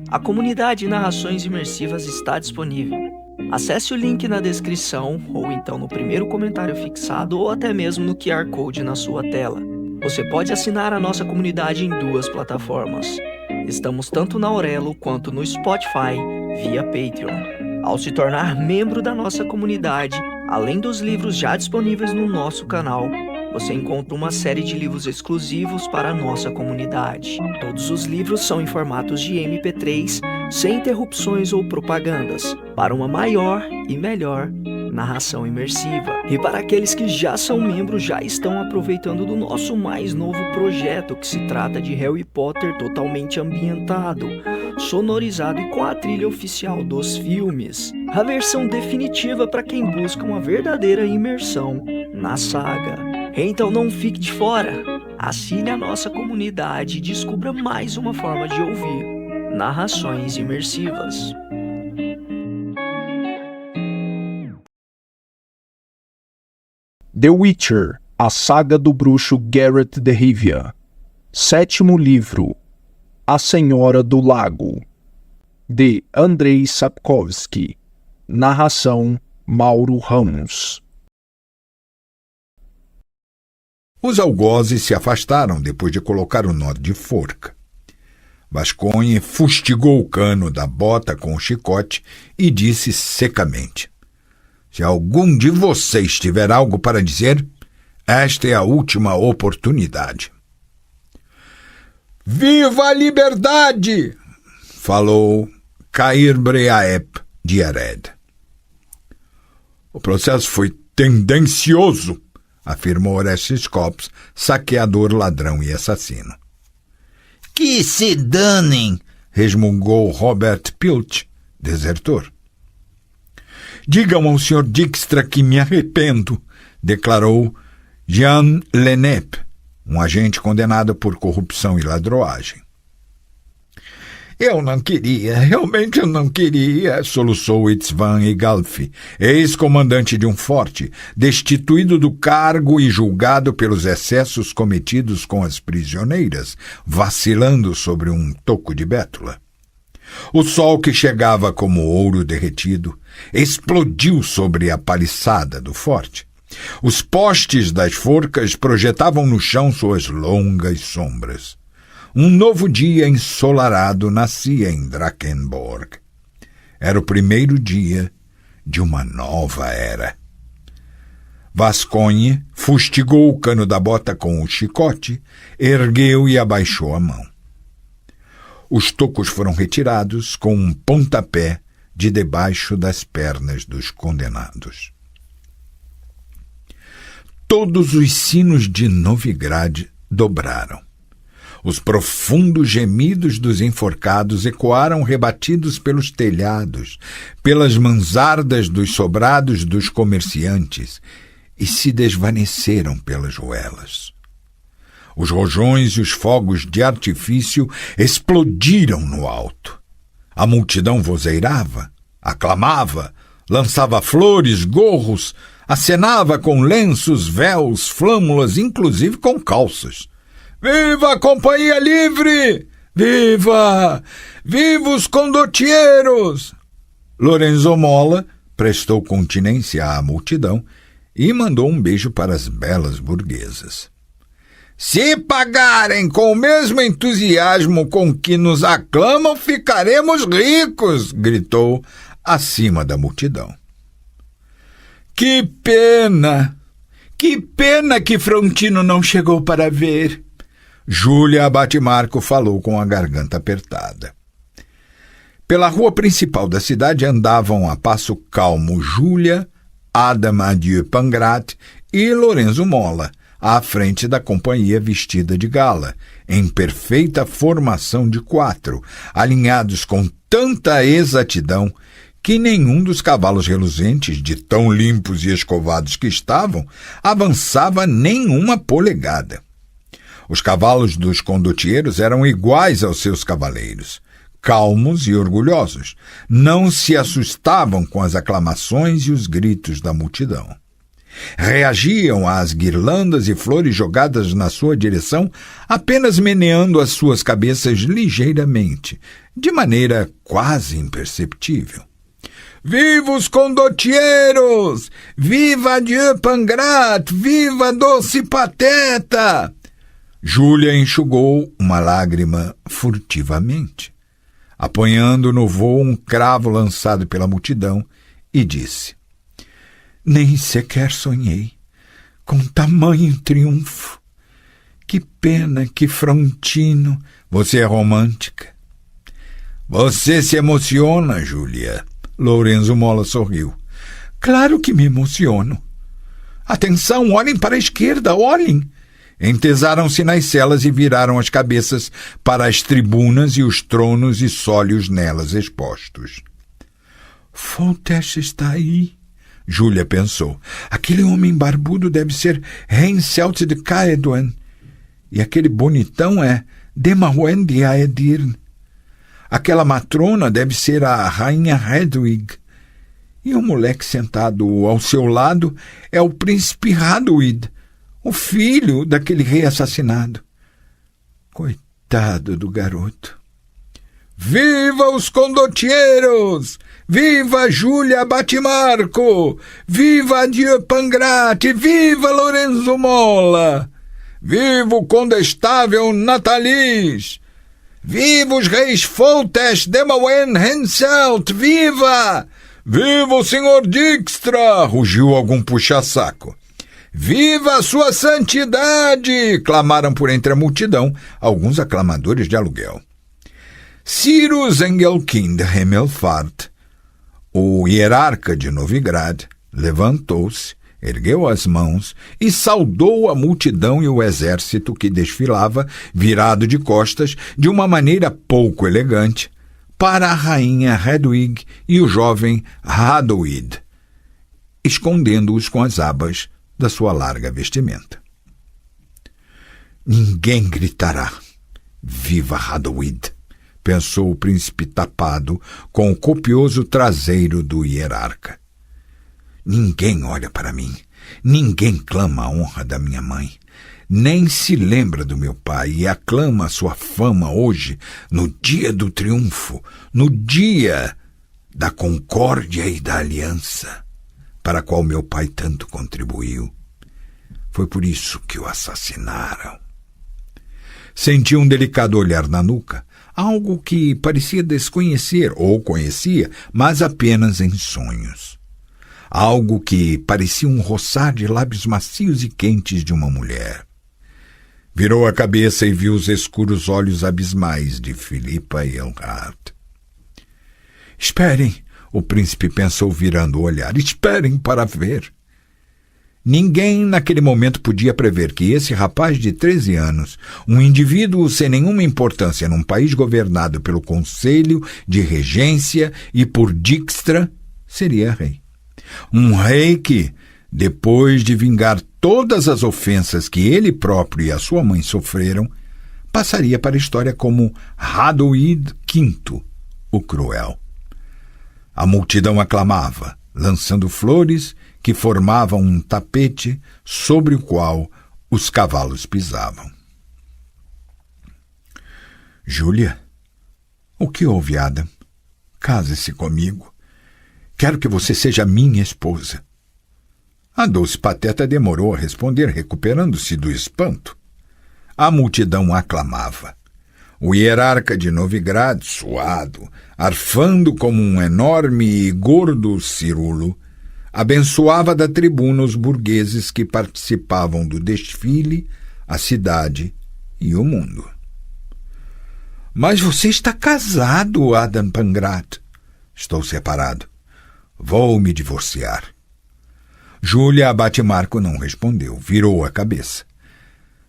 A comunidade Narrações Imersivas está disponível. Acesse o link na descrição, ou então no primeiro comentário fixado, ou até mesmo no QR Code na sua tela. Você pode assinar a nossa comunidade em 2 plataformas. Estamos tanto na Aurelo quanto no Spotify, via Patreon. Ao se tornar membro da nossa comunidade, além dos livros já disponíveis no nosso canal, você encontra uma série de livros exclusivos para a nossa comunidade. Todos os livros são em formatos de MP3, sem interrupções ou propagandas, para uma maior e melhor narração imersiva. E para aqueles que já são membros, já estão aproveitando do nosso mais novo projeto, que se trata de Harry Potter totalmente ambientado, sonorizado e com a trilha oficial dos filmes. A versão definitiva para quem busca uma verdadeira imersão na saga. Então não fique de fora. Assine a nossa comunidade e descubra mais uma forma de ouvir narrações imersivas. The Witcher, a saga do bruxo Geralt de Rivia. 7º livro, A Senhora do Lago, de Andrei Sapkowski. Narração Mauro Ramos. Os algozes se afastaram depois de colocar o nó de forca. Vasconhe fustigou o cano da bota com o chicote e disse secamente: "Se algum de vocês tiver algo para dizer, esta é a última oportunidade." "Viva a liberdade!" falou Cair Breaep de Ered. "O processo foi tendencioso", afirmou Orestes Cops, saqueador, ladrão e assassino. "Que se danem!" resmungou Robert Pilch, desertor. "Digam ao Sr. Dijkstra que me arrependo", declarou Jean Lenep, um agente condenado por corrupção e ladroagem. Realmente eu não queria", soluçou Itzvan Igalfi, ex-comandante de um forte, destituído do cargo e julgado pelos excessos cometidos com as prisioneiras, vacilando sobre um toco de bétula. O sol, que chegava como ouro derretido, explodiu sobre a paliçada do forte. Os postes das forcas projetavam no chão suas longas sombras. Um novo dia ensolarado nascia em Drakenborg. Era o primeiro dia de uma nova era. Vasconhe fustigou o cano da bota com o chicote, ergueu e abaixou a mão. Os tocos foram retirados com um pontapé de debaixo das pernas dos condenados. Todos os sinos de Novigrad dobraram. Os profundos gemidos dos enforcados ecoaram rebatidos pelos telhados, pelas mansardas dos sobrados dos comerciantes, e se desvaneceram pelas ruelas. Os rojões e os fogos de artifício explodiram no alto. A multidão vozeirava, aclamava, lançava flores, gorros, acenava com lenços, véus, flâmulas, inclusive com calças. "Viva a Companhia Livre! Viva! Viva os condottieiros!" Lorenzo Mola prestou continência à multidão e mandou um beijo para as belas burguesas. "Se pagarem com o mesmo entusiasmo com que nos aclamam, ficaremos ricos!" gritou acima da multidão. Que pena que Frontino não chegou para ver!" Júlia Abate-Marco falou com a garganta apertada. Pela rua principal da cidade andavam a passo calmo Júlia, Adam Adieu Pangrat e Lorenzo Mola, à frente da companhia vestida de gala, em perfeita formação de 4, alinhados com tanta exatidão que nenhum dos cavalos reluzentes, de tão limpos e escovados que estavam, avançava nenhuma polegada. Os cavalos dos condottieiros eram iguais aos seus cavaleiros, calmos e orgulhosos. Não se assustavam com as aclamações e os gritos da multidão. Reagiam às guirlandas e flores jogadas na sua direção, apenas meneando as suas cabeças ligeiramente, de maneira quase imperceptível. Viva os condottieiros! Viva Adieu Pangrat! Viva Doce Pateta! Júlia enxugou uma lágrima furtivamente, apanhando no voo um cravo lançado pela multidão, e disse: nem sequer sonhei com tamanho triunfo. Que pena, que Frontino. Você é romântica. Você se emociona, Júlia. Lorenzo Mola sorriu. Claro que me emociono. Atenção, olhem para a esquerda, olhem. Entesaram-se nas celas e viraram as cabeças para as tribunas e os tronos e sólios nelas expostos. Foltest está aí, Júlia pensou. Aquele homem barbudo deve ser Henselt de Caedwen. E aquele bonitão é Demawen de Aedirn. Aquela matrona deve ser a rainha Hedwig. E o moleque sentado ao seu lado é o príncipe Hadwid, o filho daquele rei assassinado. Coitado do garoto. Viva os condottieiros! Viva Júlia Batimarco! Viva Adieu Pangrat! Viva Lorenzo Mola! Viva o condestável Natalis! Viva os reis Foltest, Demawen, Henselt! Viva! Viva o senhor Dijkstra! Rugiu algum puxa-saco. Viva a sua santidade! Clamaram por entre a multidão alguns aclamadores de aluguel. Cyrus Engelkind Himmelfart, o hierarca de Novigrad, levantou-se, ergueu as mãos e saudou a multidão e o exército que desfilava, virado de costas, de uma maneira pouco elegante, para a rainha Hedwig e o jovem Hadwid, escondendo-os com as abas da sua larga vestimenta. Ninguém gritará, viva Hadwid, pensou o príncipe tapado com o copioso traseiro do hierarca. Ninguém olha para mim, ninguém clama a honra da minha mãe, nem se lembra do meu pai e aclama a sua fama hoje, no dia do triunfo, no dia da concórdia e da aliança, para a qual meu pai tanto contribuiu. Foi por isso que o assassinaram. Sentiu um delicado olhar na nuca, algo que parecia desconhecer ou conhecia, mas apenas em sonhos. Algo que parecia um roçar de lábios macios e quentes de uma mulher. Virou a cabeça e viu os escuros olhos abismais de Philippa Eilhart. Esperem, o príncipe pensou virando o olhar, esperem para ver. Ninguém naquele momento podia prever que esse rapaz de 13 anos, um indivíduo sem nenhuma importância num país governado pelo Conselho de Regência e por Dijkstra, seria rei. Um rei que, depois de vingar todas as ofensas que ele próprio e a sua mãe sofreram, passaria para a história como Hadwid V, o Cruel. A multidão aclamava, lançando flores que formavam um tapete sobre o qual os cavalos pisavam. Júlia, o que houve, Adam? Case-se comigo. Quero que você seja minha esposa. A doce pateta demorou a responder, recuperando-se do espanto. A multidão aclamava. O hierarca de Novigrad, suado, arfando como um enorme e gordo cirulo, abençoava da tribuna os burgueses que participavam do desfile, a cidade e o mundo. Mas você está casado, Adam Pangrat. Estou separado. Vou me divorciar. Júlia Abate-Marco não respondeu, virou a cabeça.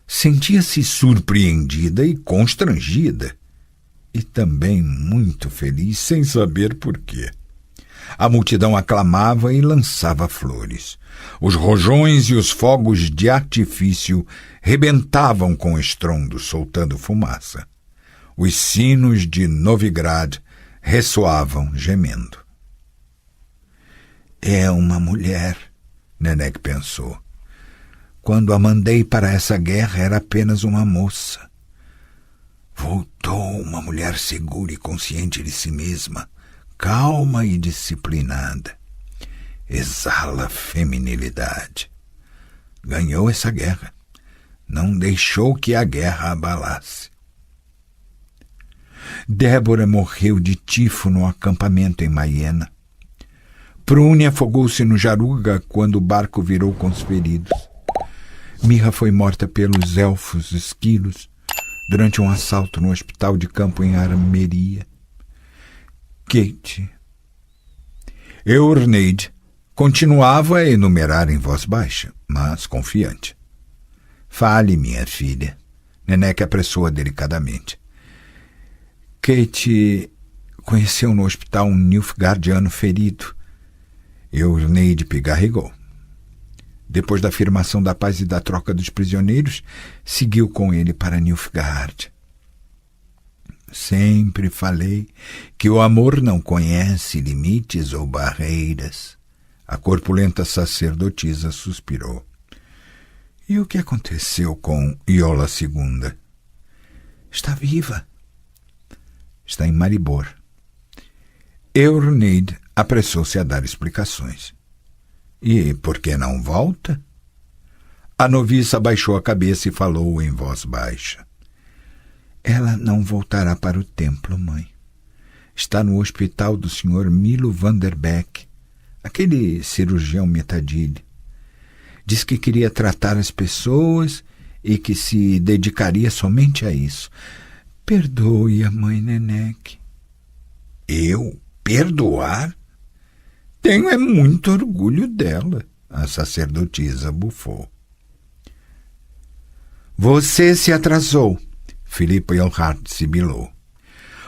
Sentia-se surpreendida e constrangida, e também muito feliz, sem saber por quê. A multidão aclamava e lançava flores. Os rojões e os fogos de artifício rebentavam com estrondo, soltando fumaça. Os sinos de Novigrad ressoavam gemendo. É uma mulher, Nenek pensou. Quando a mandei para essa guerra era apenas uma moça. Voltou uma mulher segura e consciente de si mesma, calma e disciplinada. Exala feminilidade. Ganhou essa guerra. Não deixou que a guerra abalasse. Débora morreu de tifo no acampamento em Maiena. Prune afogou-se no Jaruga quando o barco virou com os feridos. Mirra foi morta pelos elfos esquilos durante um assalto no hospital de campo em Armeria. Kate. Eorneid continuava a enumerar em voz baixa, mas confiante. Fale, minha filha. Nenek apressou-a delicadamente. Kate conheceu no hospital um Nilfgaardiano ferido. Eorneid pigarregou. Depois da afirmação da paz e da troca dos prisioneiros, seguiu com ele para Nilfgaard. Sempre falei que o amor não conhece limites ou barreiras. A corpulenta sacerdotisa suspirou. E o que aconteceu com Iola II? Está viva. Está em Maribor. Eorneid apressou-se a dar explicações. E por que não volta? A noviça baixou a cabeça e falou em voz baixa. Ela não voltará para o templo, mãe. Está no hospital do Sr. Milo van der Beek, aquele cirurgião metadilho. Diz que queria tratar as pessoas e que se dedicaria somente a isso. Perdoe a mãe Nenek. Eu perdoar? Tenho muito orgulho dela, a sacerdotisa bufou. Você se atrasou, Philippe Eilhard sibilou.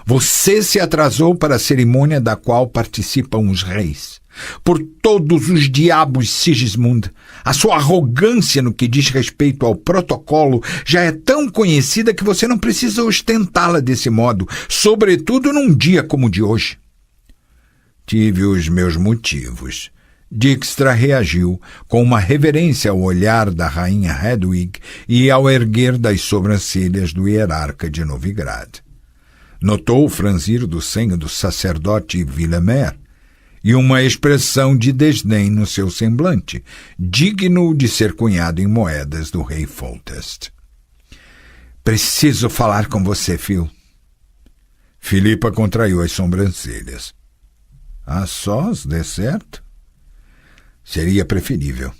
Você se atrasou para a cerimônia da qual participam os reis. Por todos os diabos, Sigismund, a sua arrogância no que diz respeito ao protocolo já é tão conhecida que você não precisa ostentá-la desse modo, sobretudo num dia como o de hoje. Tive os meus motivos. Dijkstra reagiu com uma reverência ao olhar da rainha Hedwig e ao erguer das sobrancelhas do hierarca de Novigrad. Notou o franzir do senho do sacerdote Willemer e uma expressão de desdém no seu semblante, digno de ser cunhado em moedas do rei Foltest. Preciso falar com você, Phil. Filipa contraiu as sobrancelhas. A sós, de certo? Seria preferível.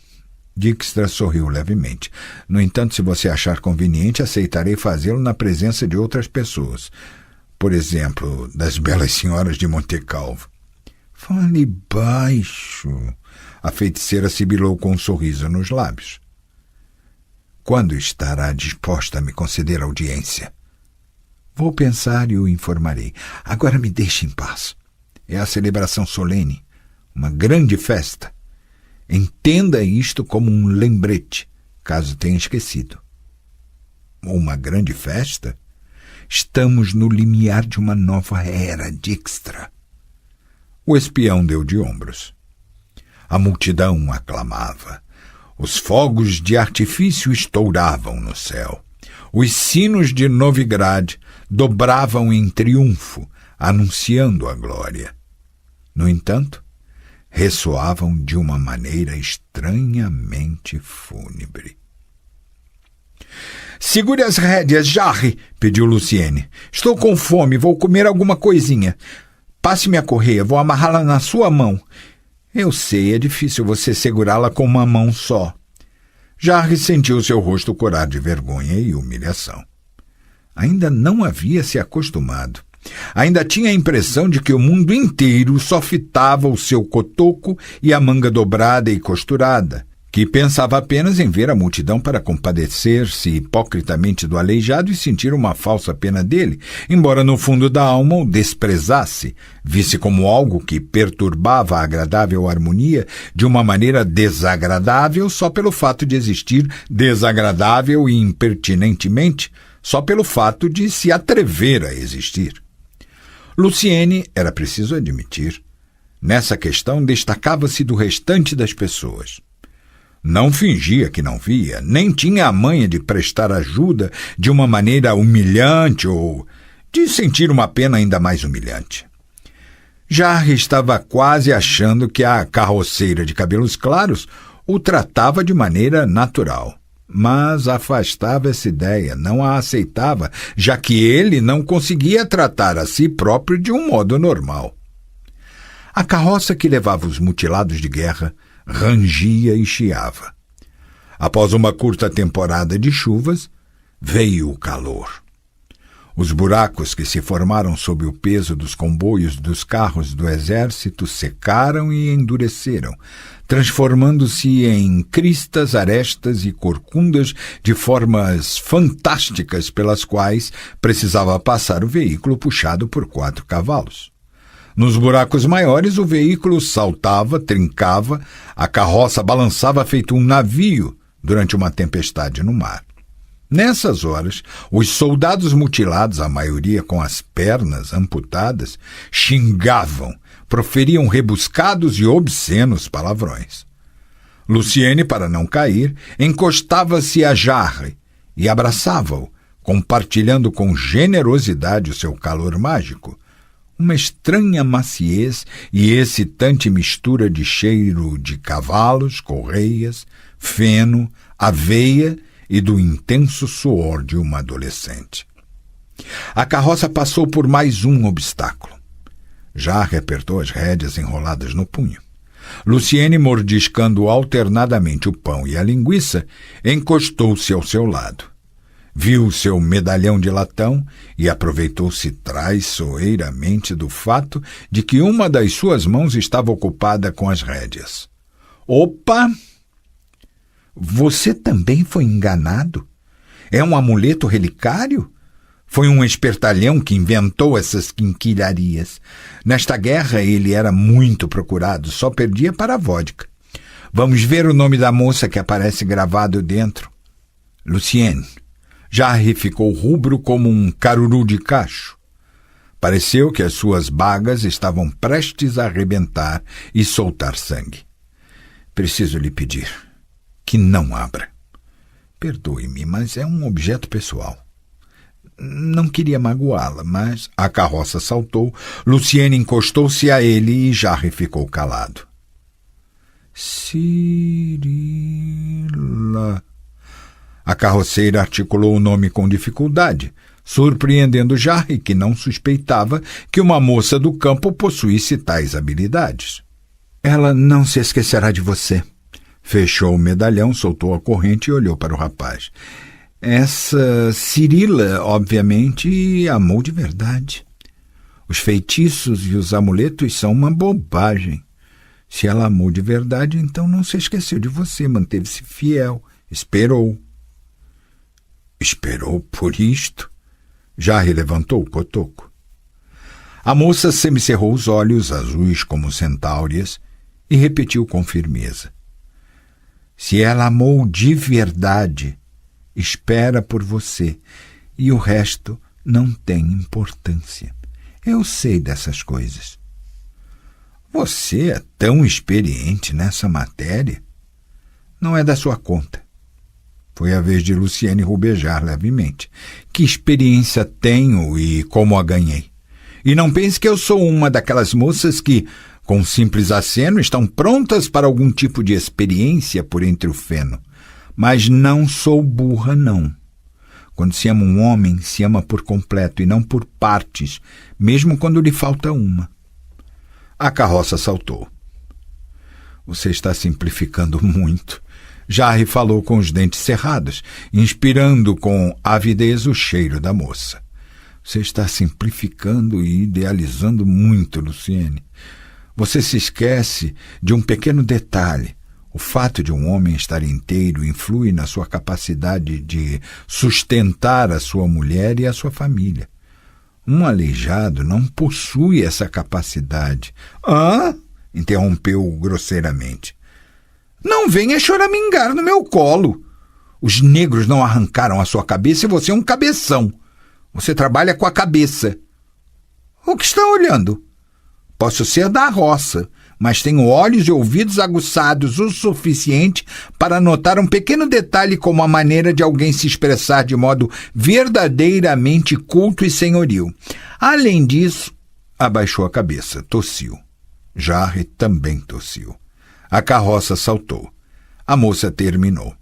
Dijkstra sorriu levemente. No entanto, se você achar conveniente, aceitarei fazê-lo na presença de outras pessoas. Por exemplo, das belas senhoras de Monte Calvo. Fale baixo. A feiticeira sibilou com um sorriso nos lábios. Quando estará disposta a me conceder audiência? Vou pensar e o informarei. Agora me deixe em paz. É a celebração solene, uma grande festa. Entenda isto como um lembrete, caso tenha esquecido. Uma grande festa? Estamos no limiar de uma nova era, Dijkstra. O espião deu de ombros. A multidão aclamava. Os fogos de artifício estouravam no céu. Os sinos de Novigrad dobravam em triunfo, anunciando a glória. No entanto, ressoavam de uma maneira estranhamente fúnebre. Segure as rédeas, Jarre, pediu Luciene. Estou com fome, vou comer alguma coisinha. Passe-me a correia, vou amarrá-la na sua mão. Eu sei, é difícil você segurá-la com uma mão só. Jarre sentiu seu rosto corar de vergonha e humilhação. Ainda não havia se acostumado. Ainda tinha a impressão de que o mundo inteiro só fitava o seu cotoco e a manga dobrada e costurada, que pensava apenas em ver a multidão para compadecer-se hipocritamente do aleijado e sentir uma falsa pena dele, embora no fundo da alma o desprezasse, visse como algo que perturbava a agradável harmonia de uma maneira desagradável só pelo fato de existir desagradável e impertinentemente, só pelo fato de se atrever a existir. Luciene, era preciso admitir, nessa questão destacava-se do restante das pessoas. Não fingia que não via, nem tinha a manha de prestar ajuda de uma maneira humilhante ou de sentir uma pena ainda mais humilhante. Jarre estava quase achando que a carroceira de cabelos claros o tratava de maneira natural, mas afastava essa ideia, não a aceitava, já que ele não conseguia tratar a si próprio de um modo normal. A carroça que levava os mutilados de guerra rangia e chiava. Após uma curta temporada de chuvas, veio o calor. Os buracos que se formaram sob o peso dos comboios dos carros do exército secaram e endureceram, transformando-se em cristas, arestas e corcundas de formas fantásticas pelas quais precisava passar o veículo puxado por 4 cavalos. Nos buracos maiores, o veículo saltava, trincava, a carroça balançava feito um navio durante uma tempestade no mar. Nessas horas, os soldados mutilados, a maioria com as pernas amputadas, xingavam, proferiam rebuscados e obscenos palavrões. Luciene, para não cair, encostava-se a Jarre e abraçava-o, compartilhando com generosidade o seu calor mágico. Uma estranha maciez e excitante mistura de cheiro de cavalos, correias, feno, aveia e do intenso suor de uma adolescente. A carroça passou por mais um obstáculo. Jarre apertou as rédeas enroladas no punho. Luciene, mordiscando alternadamente o pão e a linguiça, encostou-se ao seu lado. Viu seu medalhão de latão e aproveitou-se traiçoeiramente do fato de que uma das suas mãos estava ocupada com as rédeas. Opa! Você também foi enganado? É um amuleto relicário? Foi um espertalhão que inventou essas quinquilharias. Nesta guerra ele era muito procurado, só perdia para a vodka. Vamos ver o nome da moça que aparece gravado dentro. Luciene. Jarre ficou rubro como um caruru de cacho. Pareceu que as suas bagas estavam prestes a arrebentar e soltar sangue. Preciso lhe pedir que não abra. Perdoe-me, mas é um objeto pessoal. Não queria magoá-la, mas a carroça saltou, Luciene encostou-se a ele e Jarre ficou calado. Cirila. A carroceira articulou o nome com dificuldade, surpreendendo Jarre, que não suspeitava que uma moça do campo possuísse tais habilidades. Ela não se esquecerá de você. Fechou o medalhão, soltou a corrente e olhou para o rapaz. Essa Cirila, obviamente, amou de verdade. Os feitiços e os amuletos são uma bobagem. Se ela amou de verdade, então não se esqueceu de você, manteve-se fiel, esperou. Esperou por isto? Jarre levantou o cotoco. A moça semicerrou os olhos, azuis como centáureas, e repetiu com firmeza. Se ela amou de verdade, espera por você, e o resto não tem importância. Eu sei dessas coisas. Você é tão experiente nessa matéria? Não é da sua conta. Foi a vez de Luciene rubejar levemente. Que experiência tenho e como a ganhei? E não pense que eu sou uma daquelas moças que, com simples aceno, estão prontas para algum tipo de experiência por entre o feno. Mas não sou burra, não. Quando se ama um homem, se ama por completo e não por partes, mesmo quando lhe falta uma. A carroça saltou. Você está simplificando muito. Jarre falou com os dentes cerrados, inspirando com avidez o cheiro da moça. Você está simplificando e idealizando muito, Luciene. Você se esquece de um pequeno detalhe. O fato de um homem estar inteiro influi na sua capacidade de sustentar a sua mulher e a sua família. Um aleijado não possui essa capacidade. Ah? Interrompeu grosseiramente. Não venha choramingar no meu colo. Os negros não arrancaram a sua cabeça e você é um cabeção. Você trabalha com a cabeça. O que está olhando? Posso ser da roça, mas tenho olhos e ouvidos aguçados o suficiente para notar um pequeno detalhe como a maneira de alguém se expressar de modo verdadeiramente culto e senhoril. Além disso, abaixou a cabeça, tossiu. Jarre também tossiu. A carroça saltou. A moça terminou.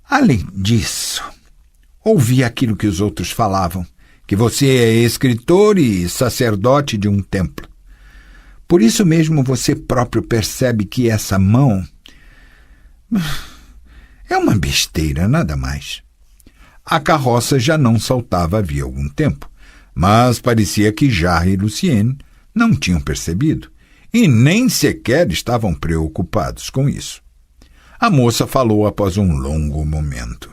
Além disso, ouvi aquilo que os outros falavam, que você é escritor e sacerdote de um templo. Por isso mesmo você próprio percebe que essa mão é uma besteira, nada mais. A carroça já não saltava havia algum tempo, mas parecia que Jarre e Luciene não tinham percebido e nem sequer estavam preocupados com isso. A moça falou após um longo momento.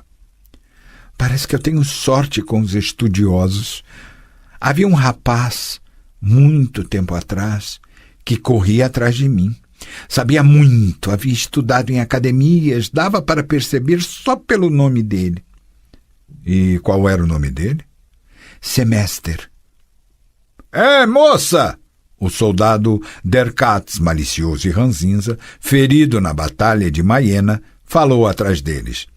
Parece que eu tenho sorte com os estudiosos. Havia um rapaz, muito tempo atrás, que corria atrás de mim. Sabia muito, havia estudado em academias, dava para perceber só pelo nome dele. E qual era o nome dele? Semester. Moça! O soldado Derkatz, malicioso e ranzinza, ferido na batalha de Maiena, falou atrás deles.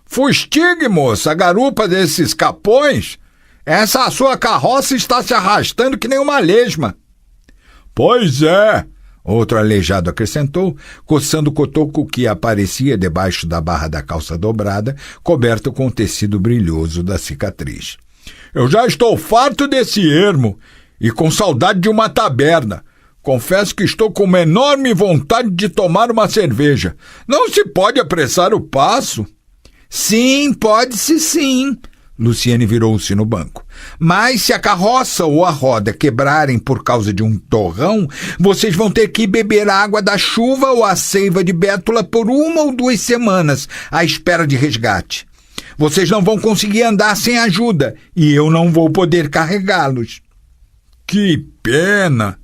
Fustigue, moça, a garupa desses capões! Essa sua carroça está se arrastando que nem uma lesma. Pois é, outro aleijado acrescentou, coçando o cotoco que aparecia debaixo da barra da calça dobrada, coberto com o tecido brilhoso da cicatriz. Eu já estou farto desse ermo e com saudade de uma taberna. Confesso que estou com uma enorme vontade de tomar uma cerveja. Não se pode apressar o passo? Sim, pode-se sim. Luciene virou-se no banco. Mas se a carroça ou a roda quebrarem por causa de um torrão, vocês vão ter que beber a água da chuva ou a seiva de bétula por 1 ou 2 semanas, à espera de resgate. Vocês não vão conseguir andar sem ajuda e eu não vou poder carregá-los. Que pena!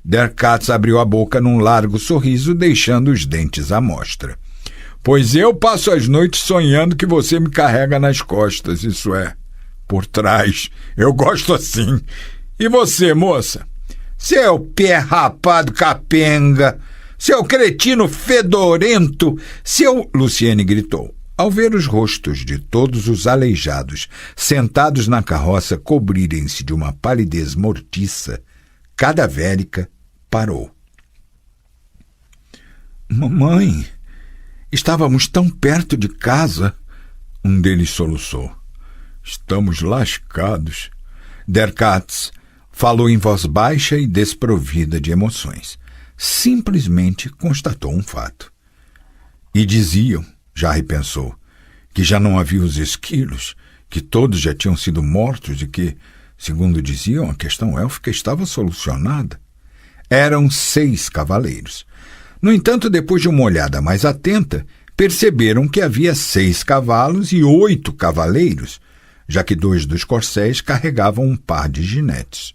Derkatz abriu a boca num largo sorriso, deixando os dentes à mostra. Pois eu passo as noites sonhando que você me carrega nas costas, isso é, por trás. Eu gosto assim. E você, moça? Seu pé rapado capenga, seu cretino fedorento, seu... Luciene gritou. Ao ver os rostos de todos os aleijados sentados na carroça cobrirem-se de uma palidez mortiça, cadavérica, parou. Mamãe, estávamos tão perto de casa. Um deles soluçou. Estamos lascados. Derkatz falou em voz baixa e desprovida de emoções. Simplesmente constatou um fato. E diziam, Jarre pensou, que já não havia os esquilos, que todos já tinham sido mortos e que, segundo diziam, a questão élfica estava solucionada. Eram 6 cavaleiros. No entanto, depois de uma olhada mais atenta, perceberam que havia 6 cavalos e 8 cavaleiros, já que 2 dos corcéis carregavam um par de ginetes.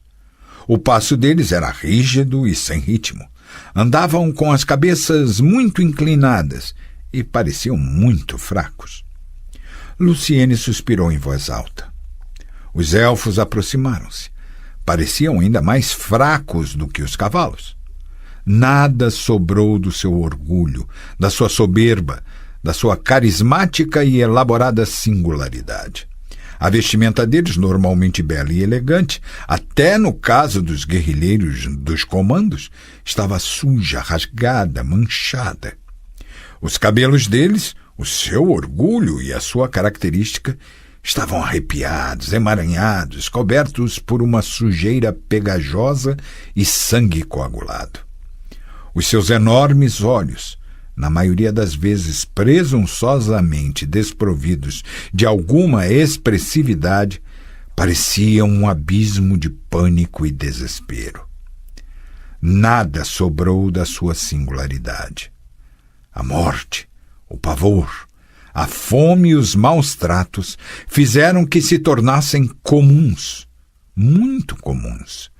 O passo deles era rígido e sem ritmo. Andavam com as cabeças muito inclinadas e pareciam muito fracos. Luciene suspirou em voz alta. Os elfos aproximaram-se. Pareciam ainda mais fracos do que os cavalos. Nada sobrou do seu orgulho, da sua soberba, da sua carismática e elaborada singularidade. A vestimenta deles, normalmente bela e elegante, até no caso dos guerrilheiros dos comandos, estava suja, rasgada, manchada. Os cabelos deles, o seu orgulho e a sua característica, estavam arrepiados, emaranhados, cobertos por uma sujeira pegajosa e sangue coagulado. Os seus enormes olhos, na maioria das vezes presunçosamente desprovidos de alguma expressividade, pareciam um abismo de pânico e desespero. Nada sobrou da sua singularidade. A morte, o pavor, a fome e os maus tratos fizeram que se tornassem comuns, muito comuns.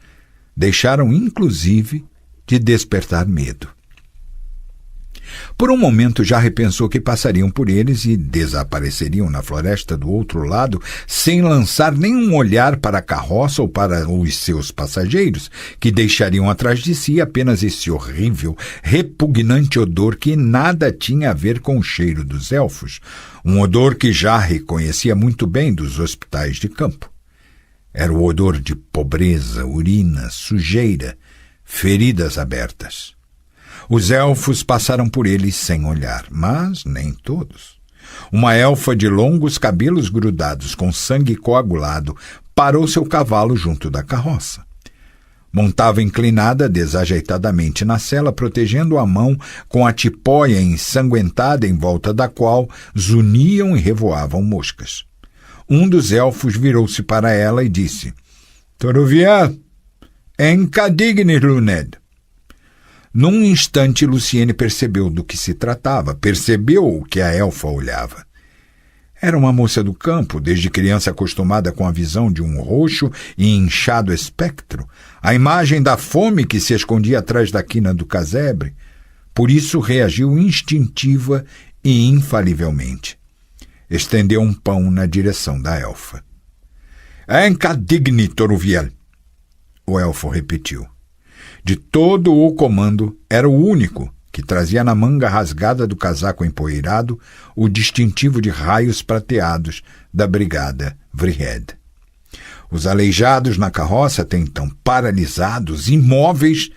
Deixaram, inclusive, de despertar medo. Por um momento já repensou que passariam por eles e desapareceriam na floresta do outro lado sem lançar nenhum olhar para a carroça ou para os seus passageiros, que deixariam atrás de si apenas esse horrível, repugnante odor que nada tinha a ver com o cheiro dos elfos, um odor que já reconhecia muito bem dos hospitais de campo. Era o odor de pobreza, urina, sujeira, feridas abertas. Os elfos passaram por eles sem olhar, mas nem todos. Uma elfa de longos cabelos grudados com sangue coagulado parou seu cavalo junto da carroça. Montava inclinada desajeitadamente na sela, protegendo a mão com a tipóia ensanguentada em volta da qual zuniam e revoavam moscas. Um dos elfos virou-se para ela e disse: "Toruviel, encadigne Luned." Num instante, Luciene percebeu do que se tratava, percebeu o que a elfa olhava. Era uma moça do campo, desde criança acostumada com a visão de um roxo e inchado espectro, a imagem da fome que se escondia atrás da quina do casebre. Por isso reagiu instintiva e infalivelmente. Estendeu um pão na direção da elfa. "Encadigne, Toruviel." O elfo repetiu. De todo o comando, era o único que trazia na manga rasgada do casaco empoeirado o distintivo de raios prateados da brigada Vrihed. Os aleijados na carroça, até então paralisados, imóveis,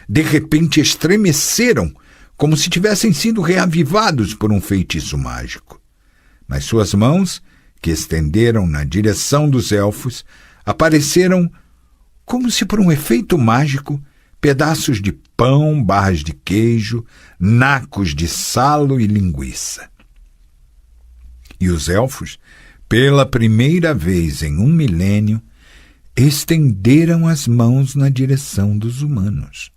de repente estremeceram, como se tivessem sido reavivados por um feitiço mágico. Nas suas mãos, que estenderam na direção dos elfos, apareceram, como se por um efeito mágico, pedaços de pão, barras de queijo, nacos de salo e linguiça. E os elfos, pela primeira vez em 1 milênio, estenderam as mãos na direção dos humanos.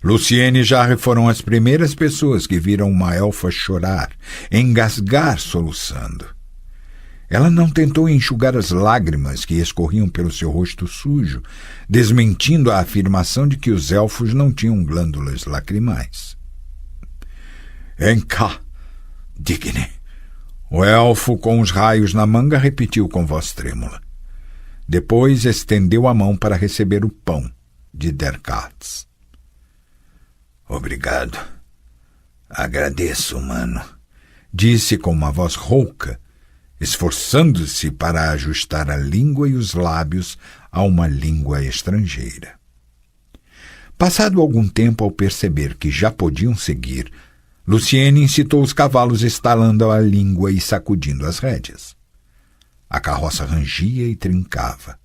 Luciene e Jarre foram as primeiras pessoas que viram uma elfa chorar, engasgar soluçando. Ela não tentou enxugar as lágrimas que escorriam pelo seu rosto sujo, desmentindo a afirmação de que os elfos não tinham glândulas lacrimais. "Enca, digne." O elfo, com os raios na manga, repetiu com voz trêmula. Depois estendeu a mão para receber o pão de Derkatz. "Obrigado. Agradeço, humano", disse com uma voz rouca, esforçando-se para ajustar a língua e os lábios a uma língua estrangeira. Passado algum tempo, ao perceber que já podiam seguir, Luciene incitou os cavalos estalando a língua e sacudindo as rédeas. A carroça rangia e trincava.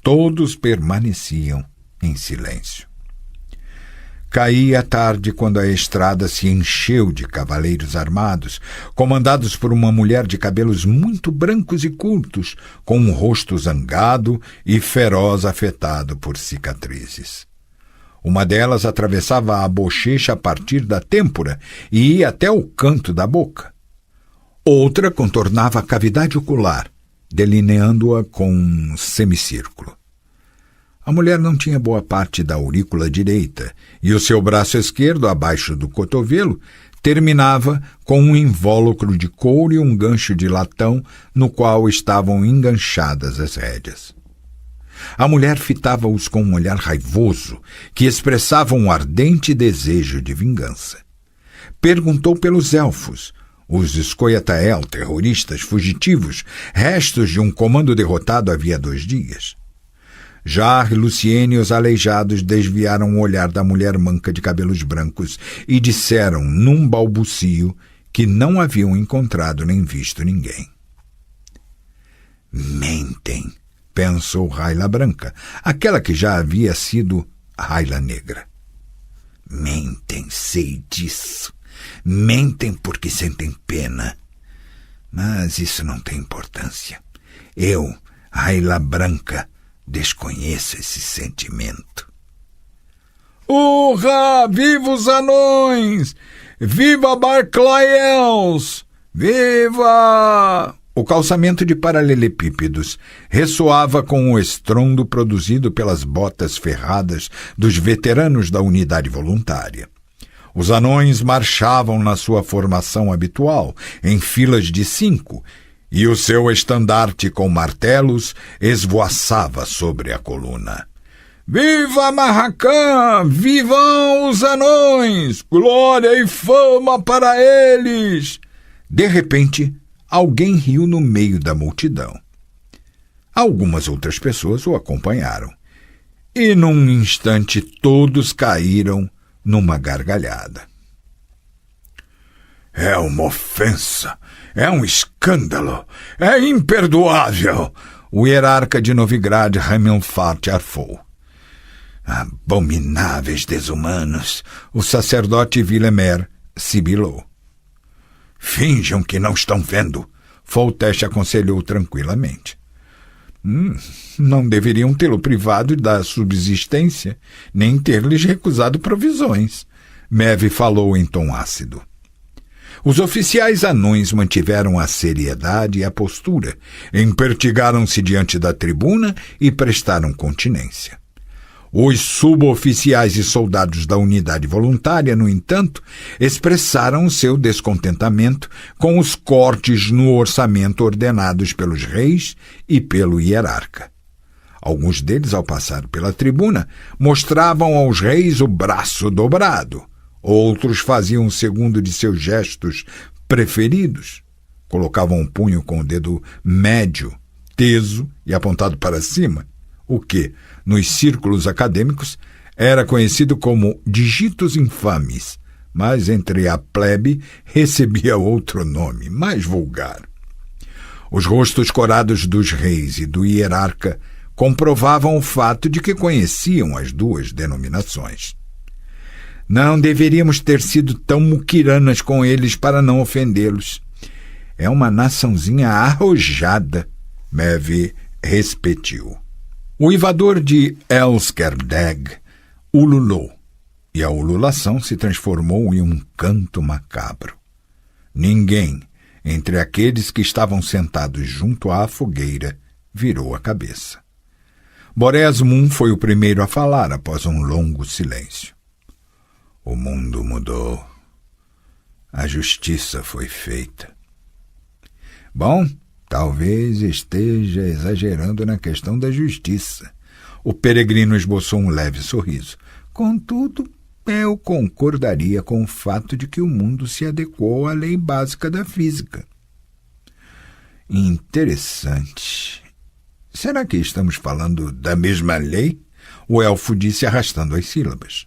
Todos permaneciam em silêncio. Caía a tarde quando a estrada se encheu de cavaleiros armados, comandados por uma mulher de cabelos muito brancos e curtos, com um rosto zangado e feroz afetado por cicatrizes. Uma delas atravessava a bochecha a partir da têmpora e ia até o canto da boca. Outra contornava a cavidade ocular, delineando-a com um semicírculo. A mulher não tinha boa parte da aurícula direita, e o seu braço esquerdo, abaixo do cotovelo, terminava com um invólucro de couro e um gancho de latão no qual estavam enganchadas as rédeas. A mulher fitava-os com um olhar raivoso, que expressava um ardente desejo de vingança. Perguntou pelos elfos, os Scoia'tael, terroristas fugitivos, restos de um comando derrotado havia 2 dias. Jarre, Luciene e os aleijados desviaram o olhar da mulher manca de cabelos brancos e disseram, num balbucio, que não haviam encontrado nem visto ninguém. "Mentem", pensou Raila Branca, aquela que já havia sido Raila Negra. "Mentem, sei disso. Mentem porque sentem pena. Mas isso não tem importância. Eu, Raila Branca, desconheço esse sentimento." "Urra! Viva os anões! Viva Barclayels! Viva!" O calçamento de paralelepípedos ressoava com o estrondo produzido pelas botas ferradas dos veteranos da unidade voluntária. Os anões marchavam na sua formação habitual, em filas de 5, e o seu estandarte com martelos esvoaçava sobre a coluna. Viva Marrakã! Vivam os anões! Glória e fama para eles! De repente, alguém riu no meio da multidão. Algumas outras pessoas o acompanharam. E num instante todos caíram numa gargalhada. É uma ofensa, é um escândalo, é imperdoável! O hierarca de Novigrad Hamilfart arfou. Abomináveis desumanos! O sacerdote Villemer sibilou. Finjam que não estão vendo, Folteste aconselhou tranquilamente. Não deveriam tê-lo privado da subsistência, nem ter-lhes recusado provisões, Maeve falou em tom ácido. Os oficiais anões mantiveram a seriedade e a postura, empertigaram-se diante da tribuna e prestaram continência. Os suboficiais e soldados da unidade voluntária, no entanto, expressaram o seu descontentamento com os cortes no orçamento ordenados pelos reis e pelo hierarca. Alguns deles, ao passar pela tribuna, mostravam aos reis o braço dobrado. Outros faziam o segundo de seus gestos preferidos. Colocavam um punho com o dedo médio, teso e apontado para cima, o que, nos círculos acadêmicos, era conhecido como digitos infames, mas entre a plebe recebia outro nome, mais vulgar. Os rostos corados dos reis e do hierarca comprovavam o fato de que conheciam as duas denominações. Não deveríamos ter sido tão muquiranas com eles para não ofendê-los. É uma naçãozinha arrojada, Maeve repetiu. O uivador de Elskerdeg ululou, e a ululação se transformou em um canto macabro. Ninguém, entre aqueles que estavam sentados junto à fogueira, virou a cabeça. Borés Mun foi o primeiro a falar após um longo silêncio. O mundo mudou. A justiça foi feita. Bom, talvez esteja exagerando na questão da justiça. O peregrino esboçou um leve sorriso. Contudo, eu concordaria com o fato de que o mundo se adequou à lei básica da física. Interessante. Será que estamos falando da mesma lei? O elfo disse arrastando as sílabas.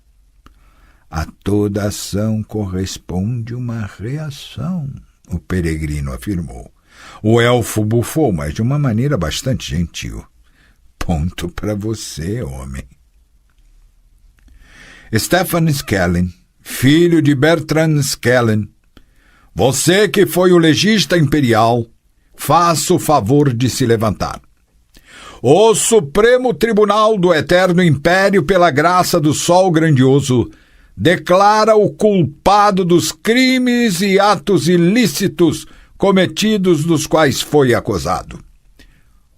A toda ação corresponde uma reação, o peregrino afirmou. O elfo bufou, mas de uma maneira bastante gentil. Ponto para você, homem. Stefan Skellen, filho de Bertrand Skellen, você que foi o legista imperial, faça o favor de se levantar. O Supremo Tribunal do Eterno Império, pela graça do Sol Grandioso, declara o culpado dos crimes e atos ilícitos cometidos dos quais foi acusado.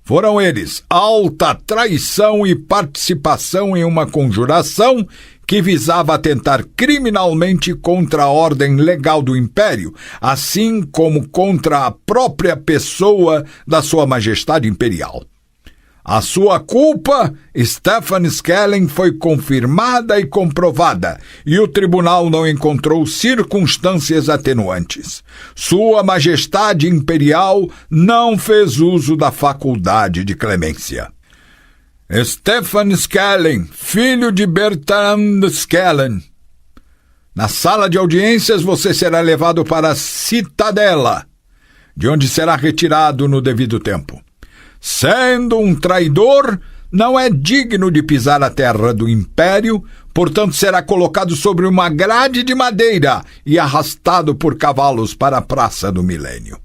Foram eles alta traição e participação em uma conjuração que visava atentar criminalmente contra a ordem legal do Império, assim como contra a própria pessoa da Sua Majestade Imperial. A sua culpa, Stefan Skellen, foi confirmada e comprovada, e o tribunal não encontrou circunstâncias atenuantes. Sua Majestade Imperial não fez uso da faculdade de clemência. Stefan Skellen, filho de Bertrand Skellen. Na sala de audiências você será levado para a Citadela, de onde será retirado no devido tempo. Sendo um traidor, não é digno de pisar a terra do Império, portanto será colocado sobre uma grade de madeira e arrastado por cavalos para a Praça do Milênio.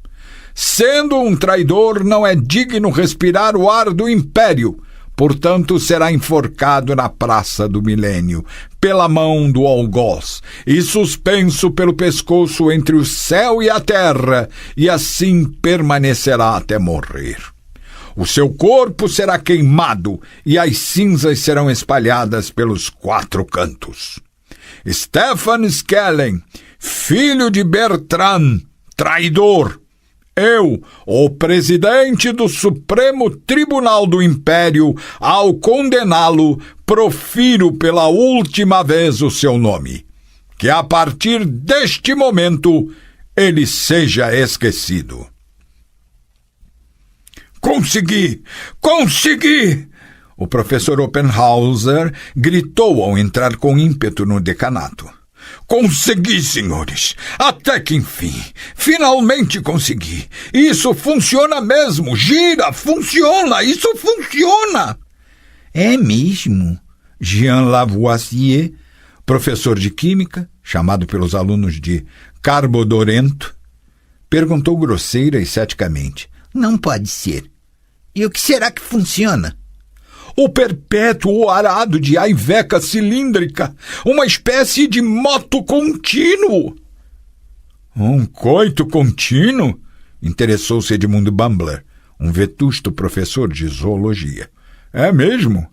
Sendo um traidor, não é digno respirar o ar do Império, portanto será enforcado na Praça do Milênio, pela mão do algoz, e suspenso pelo pescoço entre o céu e a terra, e assim permanecerá até morrer. O seu corpo será queimado e as cinzas serão espalhadas pelos 4 cantos. Stefan Skellen, filho de Bertrand, traidor. Eu, o presidente do Supremo Tribunal do Império, ao condená-lo, profiro pela última vez o seu nome. Que a partir deste momento ele seja esquecido. Consegui! Consegui! O professor Oppenhauser gritou ao entrar com ímpeto no decanato. Consegui, senhores! Até que enfim! Finalmente consegui! Isso funciona mesmo! Gira! Funciona! Isso funciona! É mesmo? Jean Lavoisier, professor de química, chamado pelos alunos de Carbodorento, perguntou grosseira e ceticamente. Não pode ser. E o que será que funciona? O perpétuo arado de aiveca cilíndrica, uma espécie de moto contínuo. Um coito contínuo? Interessou-se Edmundo Bumbler, um vetusto professor de zoologia. É mesmo?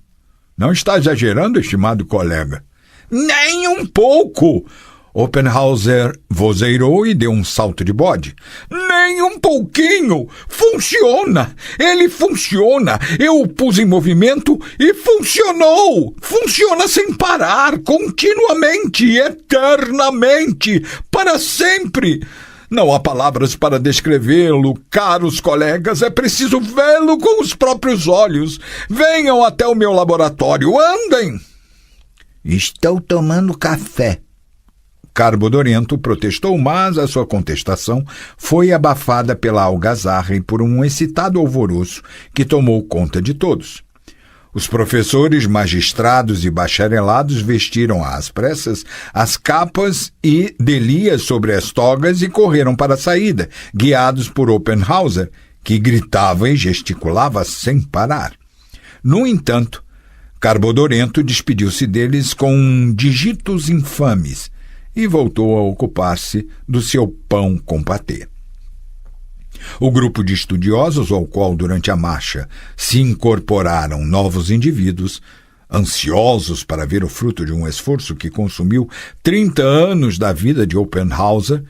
Não está exagerando, estimado colega? Nem um pouco! Oppenhauser vozeirou e deu um salto de bode. Nem um pouquinho! Funciona! Ele funciona! Eu o pus em movimento e funcionou! Funciona sem parar, continuamente, eternamente, para sempre! Não há palavras para descrevê-lo, caros colegas, é preciso vê-lo com os próprios olhos. Venham até o meu laboratório, andem! Estou tomando café. Carbodorento protestou, mas a sua contestação foi abafada pela algazarra e por um excitado alvoroço que tomou conta de todos. Os professores, magistrados e bacharelados vestiram às pressas as capas e delias sobre as togas e correram para a saída, guiados por Oppenhauser, que gritava e gesticulava sem parar. No entanto, Carbodorento despediu-se deles com digitos infames e voltou a ocupar-se do seu pão com patê. O grupo de estudiosos ao qual durante a marcha se incorporaram novos indivíduos, ansiosos para ver o fruto de um esforço que consumiu 30 anos da vida de Oppenhauser,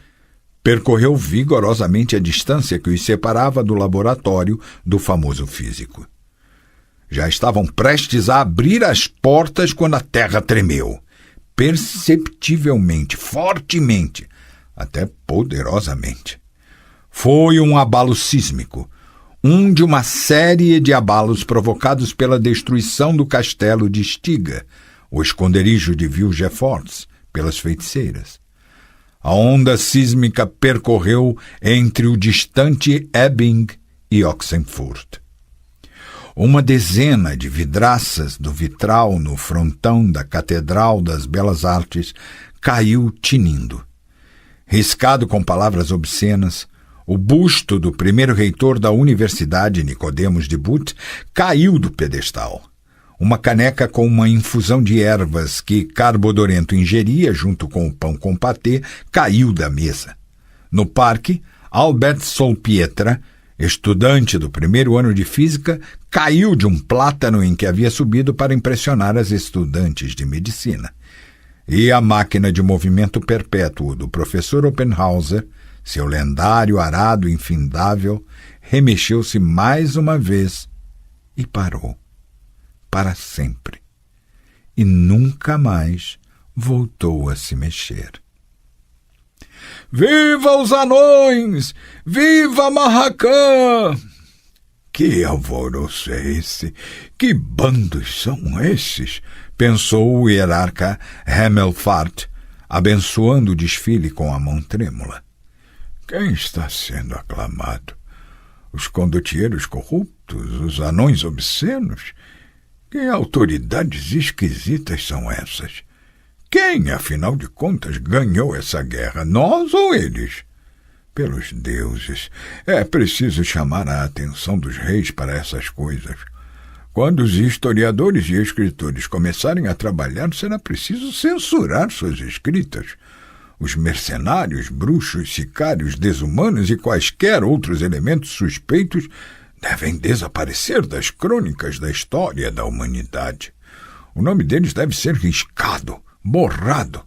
percorreu vigorosamente a distância que os separava do laboratório do famoso físico. Já estavam prestes a abrir as portas quando a terra tremeu. Perceptivelmente, fortemente, até poderosamente. Foi um abalo sísmico, um de uma série de abalos provocados pela destruição do castelo de Stiga, o esconderijo de Villefort, pelas feiticeiras. A onda sísmica percorreu entre o distante Ebbing e Oxenfurt. Uma dezena de vidraças do vitral no frontão da Catedral das Belas Artes caiu tinindo. Riscado com palavras obscenas, o busto do primeiro reitor da Universidade, Nicodemos de Butte, caiu do pedestal. Uma caneca com uma infusão de ervas que Carbodorento ingeria junto com o pão com patê caiu da mesa. No parque, Albert Solpietra, estudante do primeiro ano de física, caiu de um plátano em que havia subido para impressionar as estudantes de medicina. E a máquina de movimento perpétuo do professor Oppenhauser, seu lendário arado infindável, remexeu-se mais uma vez e parou, para sempre, e nunca mais voltou a se mexer. Viva os anões! Viva Marracã! Que alvoroço é esse? Que bandos são esses? Pensou o hierarca Himmelfart, abençoando o desfile com a mão trêmula. Quem está sendo aclamado? Os condotieiros corruptos? Os anões obscenos? Que autoridades esquisitas são essas? Quem, afinal de contas, ganhou essa guerra, nós ou eles? Pelos deuses, é preciso chamar a atenção dos reis para essas coisas. Quando os historiadores e escritores começarem a trabalhar, será preciso censurar suas escritas. Os mercenários, bruxos, sicários, desumanos e quaisquer outros elementos suspeitos devem desaparecer das crônicas da história da humanidade. O nome deles deve ser riscado, borrado.